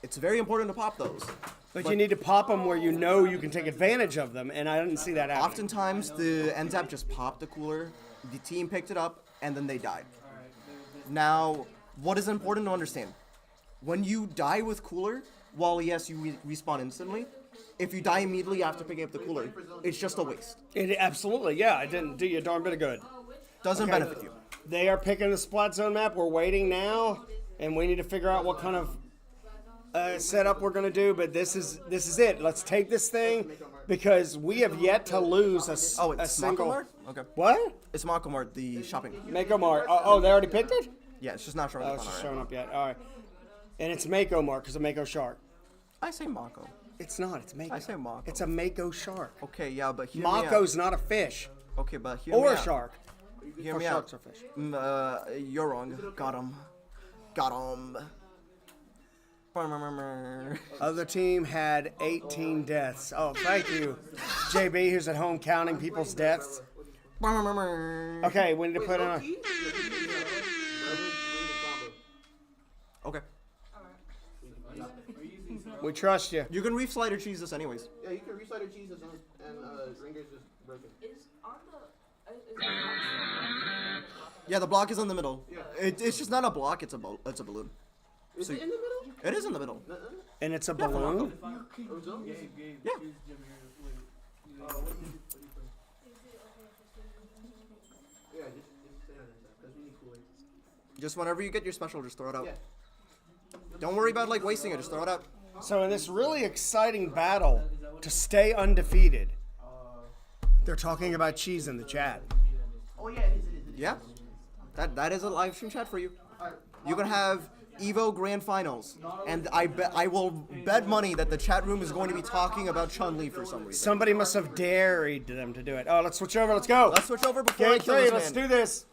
It's very important to pop those. But you need to pop them where you know you can take advantage of them, and I didn't see that happen. Oftentimes, the NZAP just popped the cooler, the team picked it up, and then they died. Now, what is important to understand? When you die with cooler, while yes, you respawn instantly, if you die immediately after picking up the cooler, it's just a waste. Absolutely, yeah. It didn't do you a darn bit of good. Doesn't Okay. benefit you. They are picking the Splat Zone map. We're waiting now, and we need to figure out what kind of setup we're going to do. But this is it. Let's take this thing because we have yet to lose a It's single. Mako Mart? Okay. What? It's Mako Mart, the shopping. Mako Mart. Oh, they already picked it? Yeah, it's just not showing Oh, up it's on just our showing end. up yet. All right. And it's Mako Mart because of Mako Shark. I say Mako. It's not. It's Mako. I say Mako. It's a Mako Shark. Okay, yeah, but hear me Mako's not a fish out. Okay, but hear me or a out. shark. Hear Or me sharks out. are fish. You're wrong. Got him. Got him. Other team had 18 deaths. Oh, thank you, JB, who's at home counting people's deaths. Okay, we need to put in. Okay. We trust you. You can reef slider cheese this anyways. Yeah, you can reset a Jesus and Ringer's just broken. Is on the. Yeah, the block is in the middle. It's just not a block, it's a balloon. Is it in the middle? It is in the middle. And it's a balloon. Yeah. Yeah, just stay on it. Because we need cooler. Just whenever you get your special, just throw it out. Don't worry about like wasting it, just throw it out. So in this really exciting battle to stay undefeated, they're talking about cheese in the chat. Oh yeah, it is. Yeah. That is a live stream chat for you. You can have Evo Grand Finals, and I will bet money that the chat room is going to be talking about Chun-Li for some reason. Somebody must have dared them to do it. Oh, let's switch over. Let's go. Let's switch over before I Game kill 3. this Let's man. do this.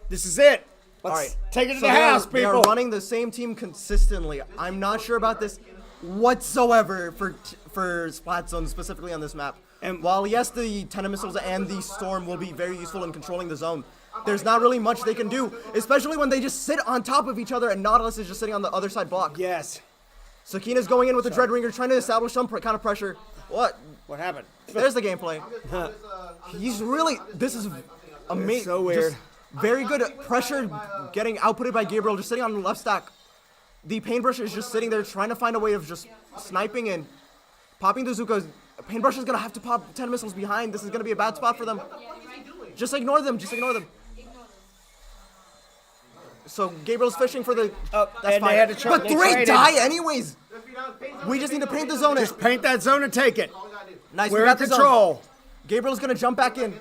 This is it. Let's Alright. take it to So the house, they are people. running the same team consistently. I'm not sure about this whatsoever for Splat Zone, specifically on this map. And- While yes, the Tenor Missiles and the Storm will be very useful in controlling the zone, there's not really much they can do, especially when they just sit on top of each other and Nautilus is just sitting on the other side block. Yes. Sakina's going in with the Dread Ringer, trying to establish some kind of pressure. What? What happened? There's the gameplay. He's really, this is amazing. so weird. Very good pressure getting outputted by Gabriel, just sitting on the left stack. The Paintbrush is just sitting there trying to find a way of just sniping and popping the Zuko. Paintbrush is going to have to pop 10 missiles behind. This is going to be a bad spot for them. Just ignore them. Just ignore them. So Gabriel's fishing for the... that's and fine. they had to But they 3 traded. die anyways. We just need to paint the zone. Just paint that zone and take it. Nice. We're we in got the zone. control. Gabriel's going to jump back in.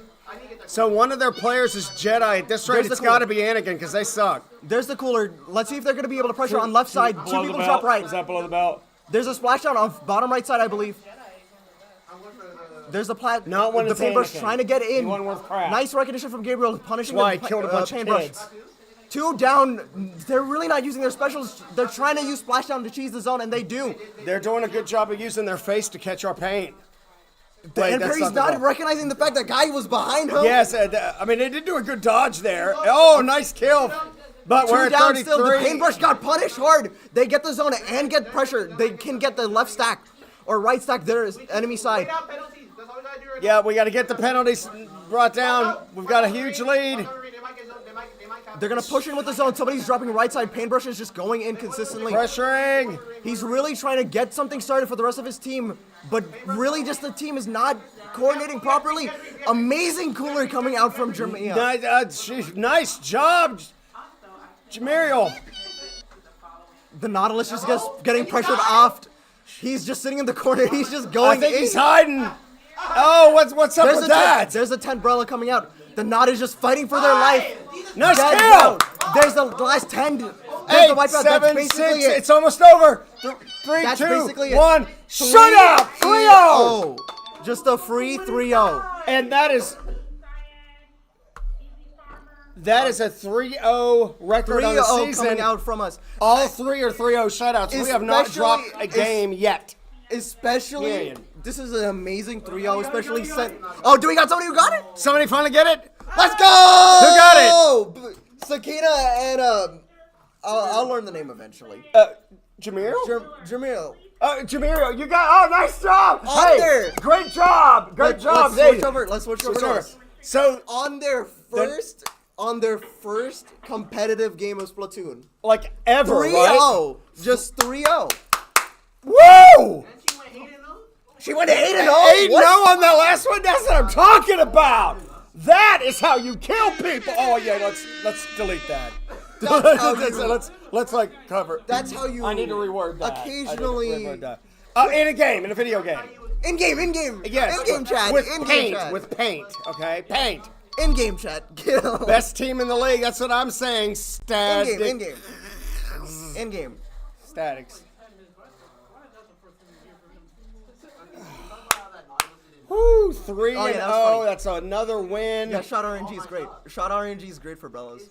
So one of their players is Jedi. At this rate, There's the it's got to cooler. be Anakin because they suck. There's the cooler. Let's see if they're going to be able to pressure on left side. 2 people drop right. Is that below the belt? There's a splashdown on bottom right side, I believe. There's the plat. Not when the it's Paintbrush Anakin. trying to get in. The one with crap. Nice recognition from Gabriel, punishing Why the he killed a bunch of Paintbrush. kids. 2 down. They're really not using their specials. They're trying to use splashdown to cheese the zone, and they do. They're doing a good job of using their face to catch our paint. Wait, and that's Perry's not the not goal. recognizing the fact that guy was behind him. Yes, I mean, they did do a good dodge there. Oh, nice kill. But we're Two at down 33. still. The paintbrush got punished hard. They get the zone and get pressure. They can get the left stack or right stack their enemy side. Now penalties. That's all we gotta do right Yeah, we got to get the penalties brought down. We've got a huge lead. now. They might get zone. They might cap. They're gonna push in with the zone. Somebody's dropping right side. Paintbrush is just going in consistently. Pressuring. He's really trying to get something started for the rest of his team, but really just the team is not coordinating properly. Amazing cooler coming out from Jermaine. Nice job, Jamiriel. The Nautilus is just getting pressured off. He's just sitting in the corner. He's just I going think in. he's hiding. Oh, what's up with that? There's a 10 Brella coming out. The Knot is just fighting for their life. Nice Dead kill. down. There's the last 10. There's the 8, wipeout. 7, That's basically 6. it. It's almost over. 3, That's 2, basically it. 1. Shut up. 3-0. Just a free 3-0. And that is a 3-0 record on the 3-0 season. coming out from us. All 3 are 3-0 shutouts. We have not dropped a game yet. Especially, Period. this is an amazing 3-0, especially sent. Oh, do we got somebody who got it? Somebody finally get it? Let's go! Who got it? Sakina and, I'll learn the name eventually. Jamir? Jamil. Jamiro, you got. Oh, nice job! Under. Hey, great job! Great job! Let's switch over. to us. So, On their first competitive game of Splatoon. like ever, 3-0. right? Just 3-0. Woo! She went 8-0. 8-0 on that last one. That's what I'm talking about. That is how you kill people. Oh yeah, let's delete that. Let's like cover. That's how you. I need to reword that. Occasionally. In a game, in a video game. In game. Yes. In-game chat. With in-game paint. chat. With paint. Okay. Paint. In-game chat. Kill. Best team in the league. That's what I'm saying. In-game. In-game. Statics. Woo, 3-0. Oh, yeah, that was funny. That's another win. Yeah, shot RNG is great. Shot RNG is great for Bellas.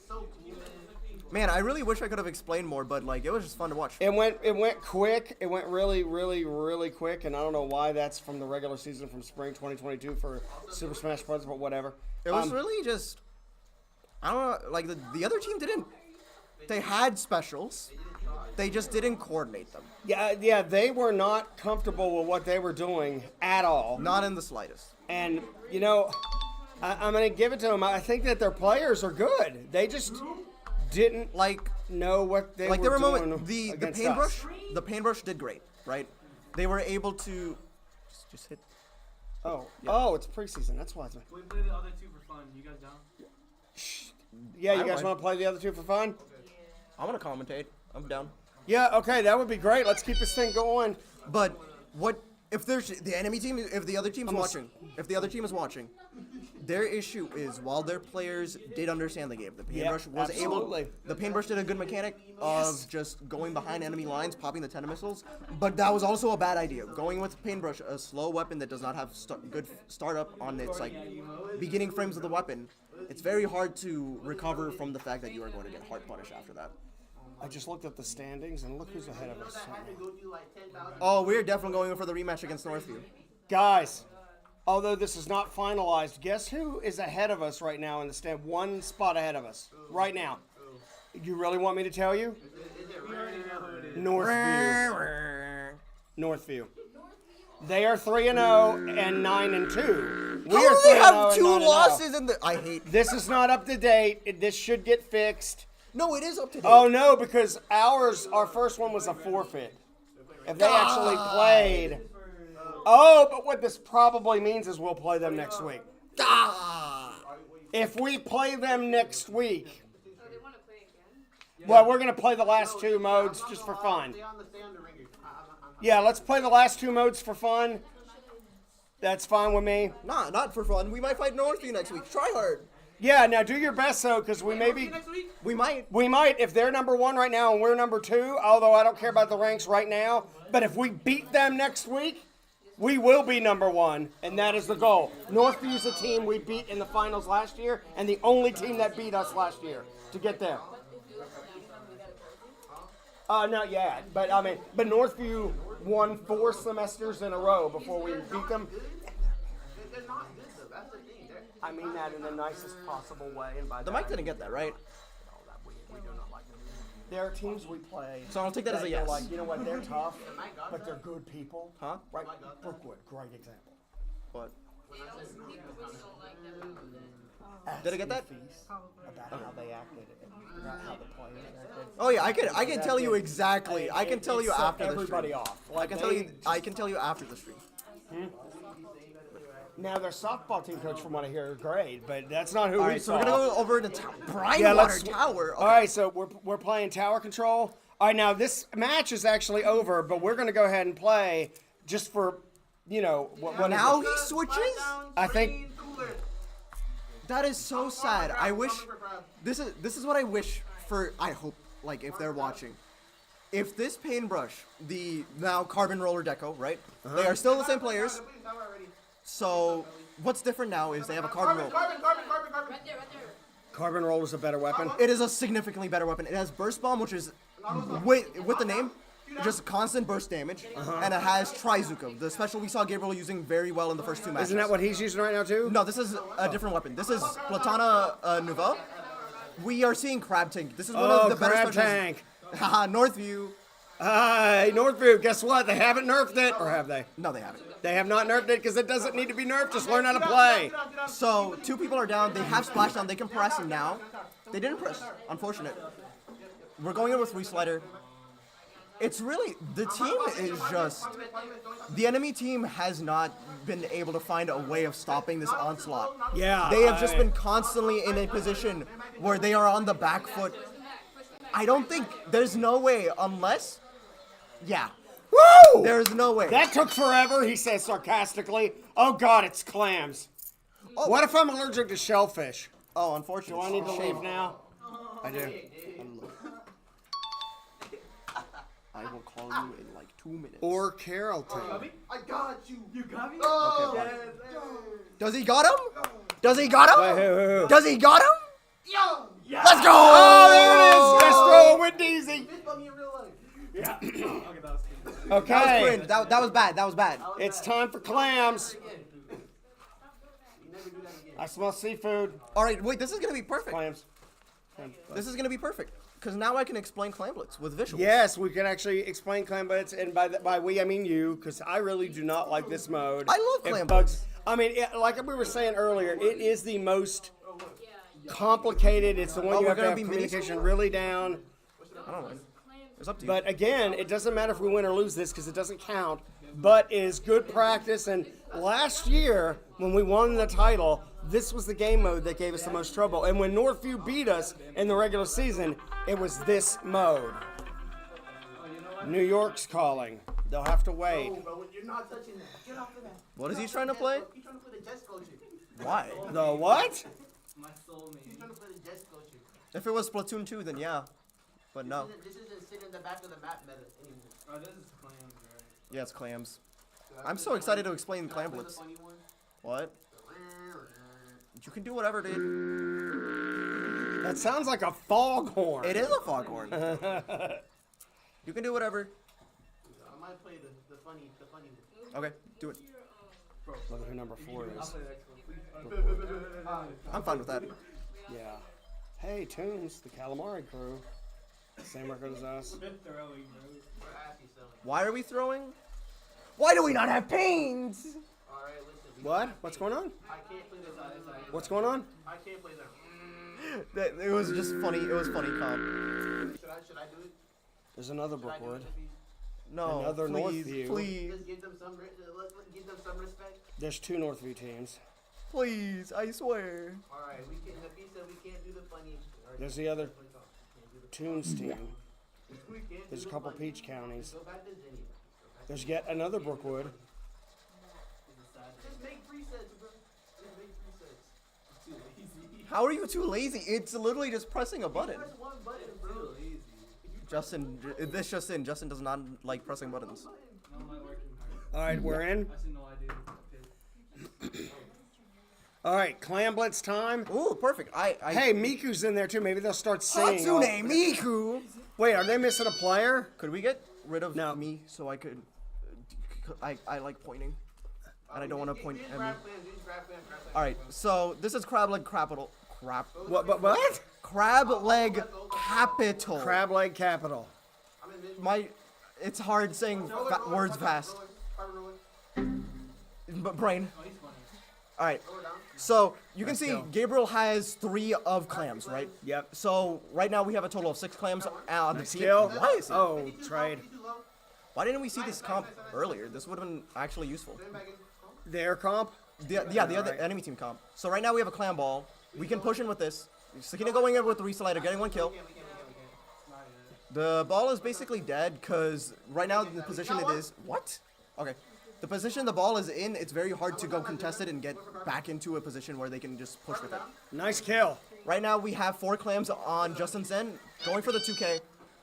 Man, I really wish I could have explained more, but like it was just fun to watch. It went quick. It went really, really, really quick, and I don't know why that's from the regular season from spring 2022 for Super Smash Bros. But whatever. It was really just, I don't know, like the other team didn't. They had specials. They just didn't coordinate them. Yeah, they were not comfortable with what they were doing at all. Not in the slightest. And you know, I'm gonna give it to them. I think that their players are good. They just didn't know what they were there were doing. moments the against paintbrush. us. The paintbrush did great, right? They were able to just hit. Oh, it's preseason. That's why. Can we play the other two for fun? You guys down? Yeah, you I guys would. want to play the other two for fun? I want to commentate. I'm down. Yeah, okay, that would be great. Let's keep this thing going. But what if there's the enemy team? If the other team's watching, if the other team is watching, their issue is while their players did understand the game, the paintbrush was absolutely. able. The paintbrush did a good mechanic of just going behind enemy lines, popping the tenta missiles. But that was also a bad idea. Going with paintbrush, a slow weapon that does not have good startup on its beginning frames of the weapon. It's very hard to recover from the fact that you are going to get hard punish after that. I just looked at the standings and look who's ahead of us. Oh, we're definitely going for the rematch against Northview. Guys, although this is not finalized, guess who is ahead of us right now in the stand? One spot ahead of us right now. You really want me to tell you? Northview. Northview. They are 3-0 and 9-2. We How are do they 3-0 have and 2 9-0. losses in the? I hate. This is not up to date. This should get fixed. No, it is up to date. Oh no, because our first one was a forfeit. If they actually played. Oh, but what this probably means is we'll play them next week. If we play them next week, well, we're going to play the last 2 modes just for fun. Yeah, let's play the last 2 modes for fun. That's fine with me. Nah, not for fun. We might fight Northview next week. Try hard. Yeah, now do your best though, because we maybe We might. if they're number 1 right now and we're number 2. Although I don't care about the ranks right now, but if we beat them next week, we will be number 1, and that is the goal. Northview's a team we beat in the finals last year, and the only team that beat us last year to get there. Not yet, but Northview won 4 semesters in a row before we beat them. I mean that in the nicest possible way. And by The that, mic didn't get that, right? we do not like them. There are teams we play. So I'll take that as a you're yes. Like, you know what? They're tough, but they're good people. Huh? Right? Brookwood, great example. What? Ask Did I get that? Feast about how they acted and about how the players acted. Oh yeah, I can tell you exactly. I can tell you set after the everybody stream. off. I can tell you. I can tell you after the stream. Now their softball team coach, from what I hear, is great, but that's not who All we right, so saw. we're gonna go over to Brinewater Yeah, let's. Tower. Okay. All right, so we're playing tower control. All right, now this match is actually over, but we're gonna go ahead and play just for, you know, what Now is he it? switches. I think. That is so sad. I wish. This is what I wish for. I hope, like, if they're watching, if this paintbrush, the now Carbon Roller Deco, right? They are still the same players. So what's different now is they have a carbon roll. Carbon roll is a better weapon. It is a significantly better weapon. It has burst bomb, which is with the name, just constant burst damage, and it has Trizuko, the special we saw Gabriel using very well in the first two matches. Isn't that what he's using right now too? No, this is a different weapon. This is Platana Nouveau. We are seeing Crab Tank. This is one of the better Crab specials. Tank. Haha, Northview. Hey, Northview, guess what? They haven't nerfed it, or have they? No, they haven't. They have not nerfed it because it doesn't need to be nerfed. Just learn how to play. So, two people are down. They have splashdown. They can press him now. They didn't press. Unfortunate. We're going in with Free Slider. It's really, the team is just, the enemy team has not been able to find a way of stopping this onslaught. Yeah. They have just been constantly in a position where they are on the back foot. I don't think, there's no way unless, yeah. Woo! There's no way. That took forever, he says sarcastically. Oh God, it's clams. Oh. What if I'm allergic to shellfish? Oh, unfortunately. Do I need to leave now? I do. I will call you in like 2 minutes. Or Carrollton. I got you. You got me? Okay, Oh, fine. yes. Does he got him? Does he got him? Wait. Does he got him? Yo! Yeah. Let's go! Oh, there it is. Let's throw it with Deezy. This bummed me in real life. Yeah. Okay, that was good. That was Okay. cringe. That was bad. That was bad. It's time for clams. You never do that again. I smell seafood. All right, wait. This is gonna be perfect. Clams. This is gonna be perfect because now I can explain Clamblitz with visuals. Yes, we can actually explain Clamblitz, and by we I mean you, because I really do not like this mode. I love It Clamblitz. bugs- I mean, like we were saying earlier, it is the most complicated. It's the one Oh, you we're have to gonna have be communication mini-screen? really down. I don't know. It's up to you. But again, it doesn't matter if we win or lose this because it doesn't count. But it is good practice. And last year, when we won the title, this was the game mode that gave us the most trouble. And when Northview beat us in the regular season, it was this mode. New York's calling. They'll have to wait. Oh, bro, you're not touching that. Get off of that. What is he trying to play? He's trying to play the Jets coaching. Why? The what? My soulmate. He's trying to play the Jets coaching. If it was Splatoon 2, then yeah. But no. This isn't sitting in the back of the map meta anymore. Oh, this is clams, right? Yeah, it's clams. I'm so excited to explain Play the Clamblitz. funny one. What? You can do whatever, dude. That sounds like a foghorn. It is a foghorn. You can do whatever. I might play the funny one. Okay, do it. Look at who number 4 I'll is. play the next one. I'm fine with that. Yeah. Hey, Toons, the Calamari crew. Same record as us. Throwing, bro. We're actually selling. Why are we throwing? Why do we not have pains? Alright, listen. What? What's going on? I can't play the What's going on? I can't play the It was just funny. It was funny, comp. Should I do it? There's another Should I do Brookwood. it? Sophie? No, Another please, Northview. please, Just give them some give them some respect. There's 2 Northview teams. please, I swear. Alright, we can Nafi said we can't do the funny. There's the other Toons team. We can't do There's a the couple funny. Peach counties. Go back to Zinnia. There's yet another Brookwood. Just make presets, bro. Just make presets. Too lazy. How are you too lazy? It's literally just pressing a button. Press one button, bro. Too lazy. Justin, this just in. Justin does not like pressing buttons. No, I'm not working hard. All right, we're in. I should know I do. Okay. All right, Clamblitz time. Ooh, perfect. I Hey, Miku's in there too. Maybe they'll start singing. Hatsune Miku. Wait, are they missing a player? Could we get rid of No. me so I could? I like pointing. and I don't want to point at me. All right, so this is crab leg capital. What? Crab leg capital. Crab leg capital. It's hard saying words fast. But brain. All right. So you can see Gabriel has 3 of clams, right? Yep. So right now we have a total of 6 clams on the team. Kill. Why is it? Oh, trade. Why didn't we see this comp earlier? This would have been actually useful. Their comp? The other enemy team comp. So right now we have a clam ball. We can push in with this. Sakina going in with the reslider, getting 1 kill. The ball is basically dead because right now the position it is. What? Okay. The position the ball is in, it's very hard to go contest it and get back into a position where they can just push with it. Nice kill. Right now we have 4 clams on Justin Zen, going for the 2K.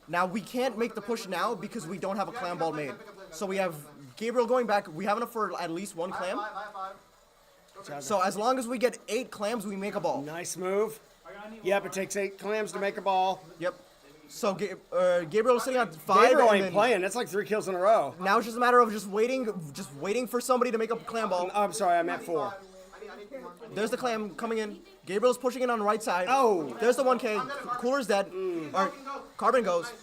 Now we can't make the push now because we don't have a clam ball made. So we have Gabriel going back. We have enough for at least 1 clam. So as long as we get 8 clams, we make a ball. Nice move. Yep, it takes 8 clams to make a ball. Yep. So Gabriel is sitting on 5. Gabriel and ain't then playing. That's like 3 kills in a row. now it's just a matter of just waiting for somebody to make a clam ball. Oh, I'm sorry, I meant 4. There's the clam coming in. Gabriel's pushing in on the right side. Oh. There's the 1K. Cooler's dead. Or Carbon goes.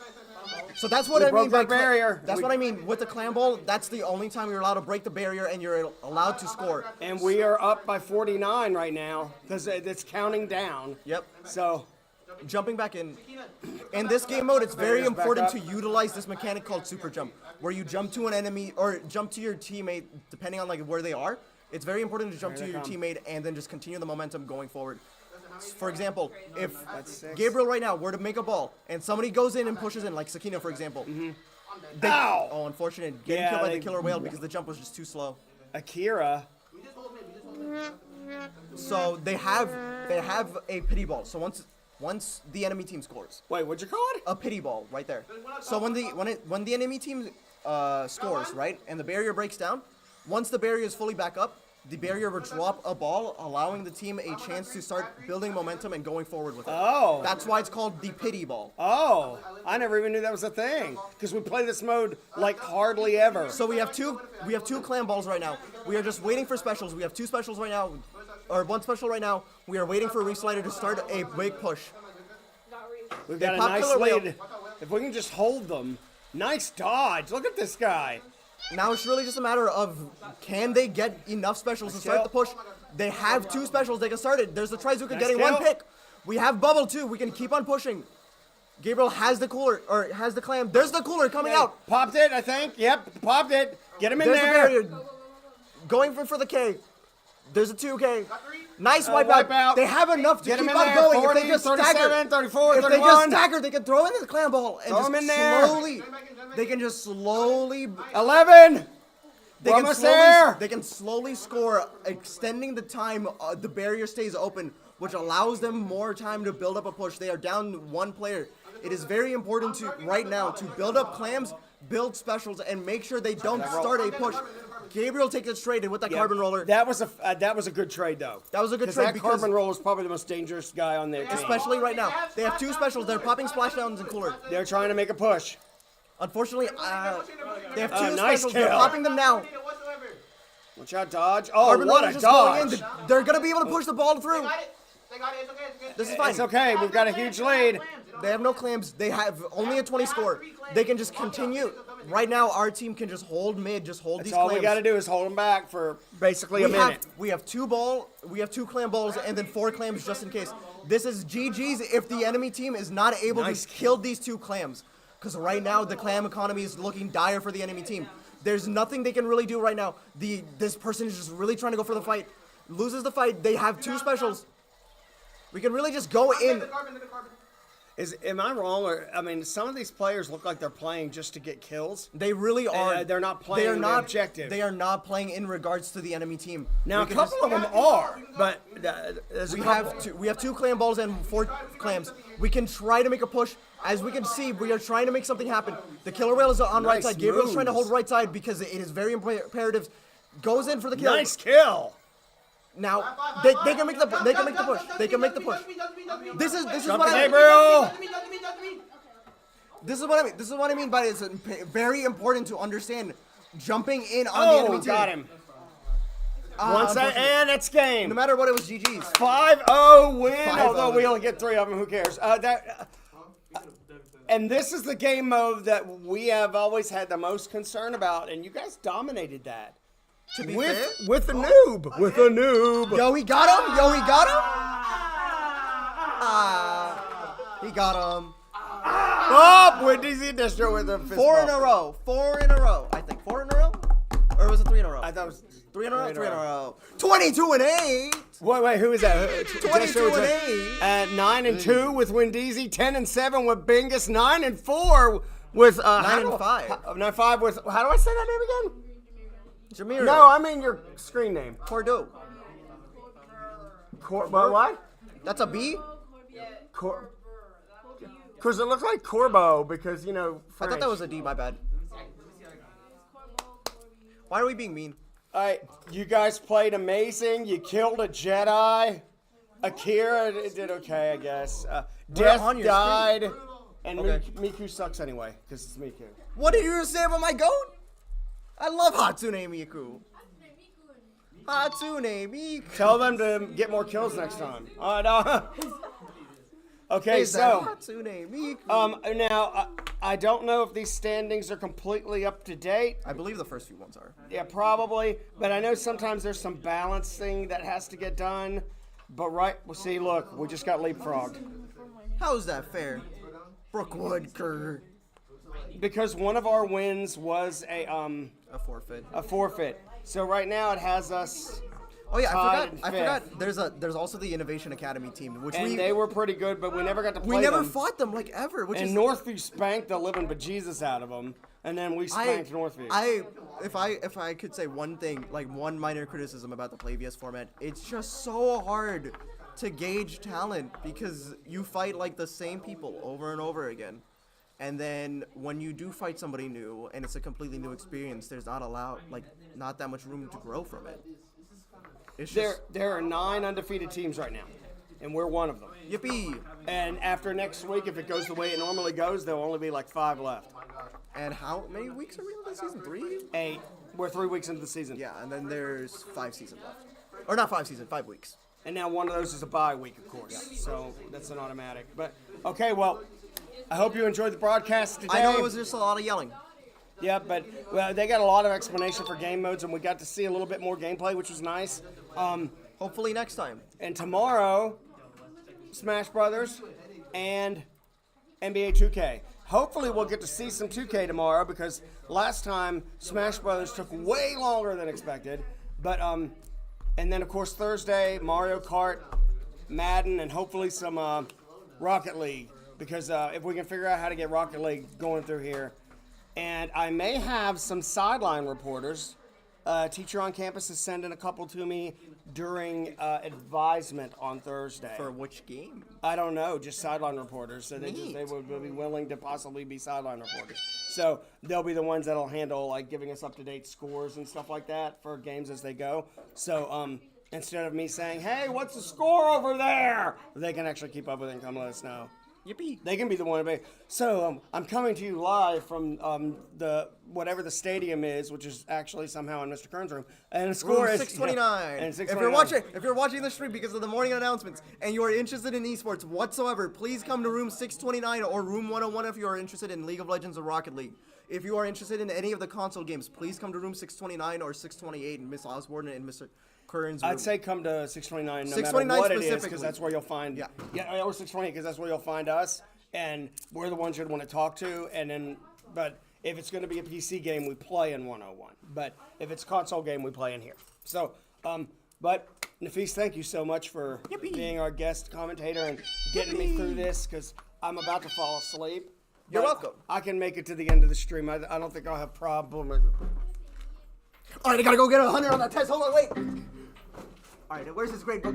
So that's what I mean broke by the barrier. That's what I mean with the clam ball. That's the only time you're allowed to break the barrier and you're allowed to score. And we are up by 49 right now because it's counting down. Yep. So Jumping back in. In this game mode, it's very important to utilize this mechanic called super jump, where you jump to an enemy or jump to your teammate depending on like where they are. It's very important to jump to your teammate and then just continue the momentum going forward. For example, if Gabriel right now were to make a ball and somebody goes in and pushes in, like Sakina for example, Ow! oh, unfortunate, getting killed by the killer whale because the jump was just too slow. Akira. So they have a pity ball. So once the enemy team scores, Wait, what'd you call it? a pity ball right there. So when the enemy team scores, right, and the barrier breaks down, once the barrier is fully back up, the barrier will drop a ball, allowing the team a chance to start building momentum and going forward with it. Oh. That's why it's called the pity ball. Oh, I never even knew that was a thing because we play this mode like hardly ever. So we have two clam balls right now. We are just waiting for specials. We have 2 specials right now, or 1 special right now. We are waiting for Reslider to start a big push. We've got a pop nice killer whale. lead. If we can just hold them. Nice dodge. Look at this guy. Now it's really just a matter of can they get enough specials to start the push. They have 2 specials. They can start it. There's the Trizuka getting kill. 1 pick. We have Bubble too. We can keep on pushing. Gabriel has the cooler, or has the clam. There's the cooler coming out. Popped it, I think. Yep, popped it. Get him in There's the there. barrier. Going for the K. There's a 2K. Nice wipeout. wipeout. They have enough to Get him keep in on there. going. 40, If they just 37, stagger, 34, if they 31. just stagger, they can throw in the clam ball and Throw just him in there. slowly. They can just slowly. 11. They We're can almost slowly. there. They can slowly score, extending the time the barrier stays open, which allows them more time to build up a push. They are down 1 player. It is very important to right now to build up clams, build specials, and make sure they don't start a push. Gabriel takes it straight in with that carbon roller. That was a good trade though. That was a good trade that because carbon roller is probably the most dangerous guy on their team. especially right now. They have 2 specials. They're popping splashdowns and cooler. They're trying to make a push. Unfortunately, they have 2 nice specials. They're kill. popping them now. Watch out, dodge. Oh, Carbon what roller's a just going dodge. in. They're gonna be able to push the ball through. This is fine. It's okay. We've got a huge lead. They have no clams. They have only a 20 score. They can just continue. Right now, our team can just hold mid, just hold That's these all clams. we got to do is hold them back for basically a minute. We have 2 clam balls, and then 4 clams just in case. This is GG's if the enemy team is not able Nice to kill these 2 clams. Because right now, the clam economy is looking dire for the enemy team. There's nothing they can really do right now. This person is just really trying to go for the fight. Loses the fight. They have 2 specials. We can really just go in. Am I wrong? Or I mean, some of these players look like they're playing just to get kills. They really are. They're not playing the objective. They are not playing in regards to the enemy team. Now We a can couple just- of them are, but there's a We couple. have 2 clam balls and 4 clams. We can try to make a push. As we can see, we are trying to make something happen. The killer whale is on right Nice side. Gabriel's trying to moves. hold right side because it is very imperative. Goes in for the kill. Nice kill. Now they can make the push. They can make the push. This is Jump what to I mean. Gabriel. This is what I mean. This is what I mean by it's very important to understand jumping in on the enemy Oh, team. got him. And it's game. No matter what, it was GG's. 5-0 win. 5-0. Although we only get 3 of them, who cares? And this is the game mode that we have always had the most concern about, and you guys dominated that. To be With fair, a noob. With a noob. yo, he got him. Yo, he got him. He got him. Oh, Wendy's Industry with a fist 4 in bump. a row. 4 in a row. I think 4 in a row, or was it 3 in a row? I thought it was 3 in a row. 3 in a row. row. 22 and 8. Wait, who is that? 22 and 8. 9 and 2 with Wendy's, 10 and 7 with Bingus, 9 and 4 with 9 and 5. 9 and 5 with, how do I say that name again? Jameer. No, I mean your screen name. Cordo. What? That's a B? Because it looks like Corbo, because, you know, I thought that was a D, my bad. Why are we being mean? All right, you guys played amazing. You killed a Jedi. Akira did okay, I guess. Death on your died. And Okay. Miku sucks anyway, because it's Miku. What did you say about my goat? I love Hatsune Miku. Hatsune Miku. Tell them to get more kills next time. No. Okay, Is that so Hatsune Miku? now I don't know if these standings are completely up to date. I believe the first few ones are. Yeah, probably. But I know sometimes there's some balancing that has to get done. But well, see, look, we just got leapfrogged How's that fair? Brookwood Kerr. because one of our wins was a forfeit. forfeit. So right now it has us. Oh yeah, tied in I fifth. forgot. There's also the Innovation Academy team, which And they were pretty good, but we never got to play we never them. fought them like ever. Which And is Northview spanked the living bejesus out of them, and then we spanked Northview. If I could say one thing, like one minor criticism about the Play vs format, it's just so hard to gauge talent because you fight like the same people over and over again. And then when you do fight somebody new and it's a completely new experience, there's not that much room to grow from it. It's just There are 9 undefeated teams right now, and we're one of them. yippee. And after next week, if it goes the way it normally goes, there'll only be like 5 left. And how many weeks are we into season 3? 8. We're 3 weeks into the season. Yeah, and then there's 5 seasons left. Or not 5 seasons, 5 weeks. And now one of those is a bye week, of course. So that's an automatic. But okay, well, I hope you enjoyed the broadcast today. I know it was just a lot of yelling. Yeah, but they got a lot of explanation for game modes, and we got to see a little bit more gameplay, which was nice. Hopefully next time. And tomorrow, Smash Brothers and NBA 2K. Hopefully we'll get to see some 2K tomorrow because last time Smash Brothers took way longer than expected. But and then of course Thursday, Mario Kart, Madden, and hopefully some Rocket League because if we can figure out how to get Rocket League going through here. And I may have some sideline reporters. Teacher on campus is sending a couple to me during advisement on Thursday. For which game? I don't know, just sideline reporters. So they Neat. would be willing to possibly be sideline reporters. So they'll be the ones that'll handle like giving us up-to-date scores and stuff like that for games as they go. So instead of me saying, "Hey, what's the score over there?" they can actually keep up with it and come let us know. Yippee. They can be the one to be. So I'm coming to you live from the whatever the stadium is, which is actually somehow in Mr. Kern's room. And the score Room is 629. And If 629. you're watching the stream because of the morning announcements and you are interested in esports whatsoever, please come to room 629 or room 101 if you are interested in League of Legends or Rocket League. If you are interested in any of the console games, please come to room 629 or 628 in Miss Osborne and Mr. Kern's room. I'd say come to 629 no 629 matter what it is, specifically. because that's where you'll find. Yeah. Or 628 because that's where you'll find us, and we're the ones you'd want to talk to. And then, but if it's going to be a PC game, we play in 101. But if it's a console game, we play in here. So, but Nafis, thank you so much for being our guest commentator and getting me through this because I'm about to fall asleep. You're But welcome. I can make it to the end of the stream. I don't think I'll have problem. All right, I gotta go get 100 on that test. Hold on, wait. All right, where's this grade book?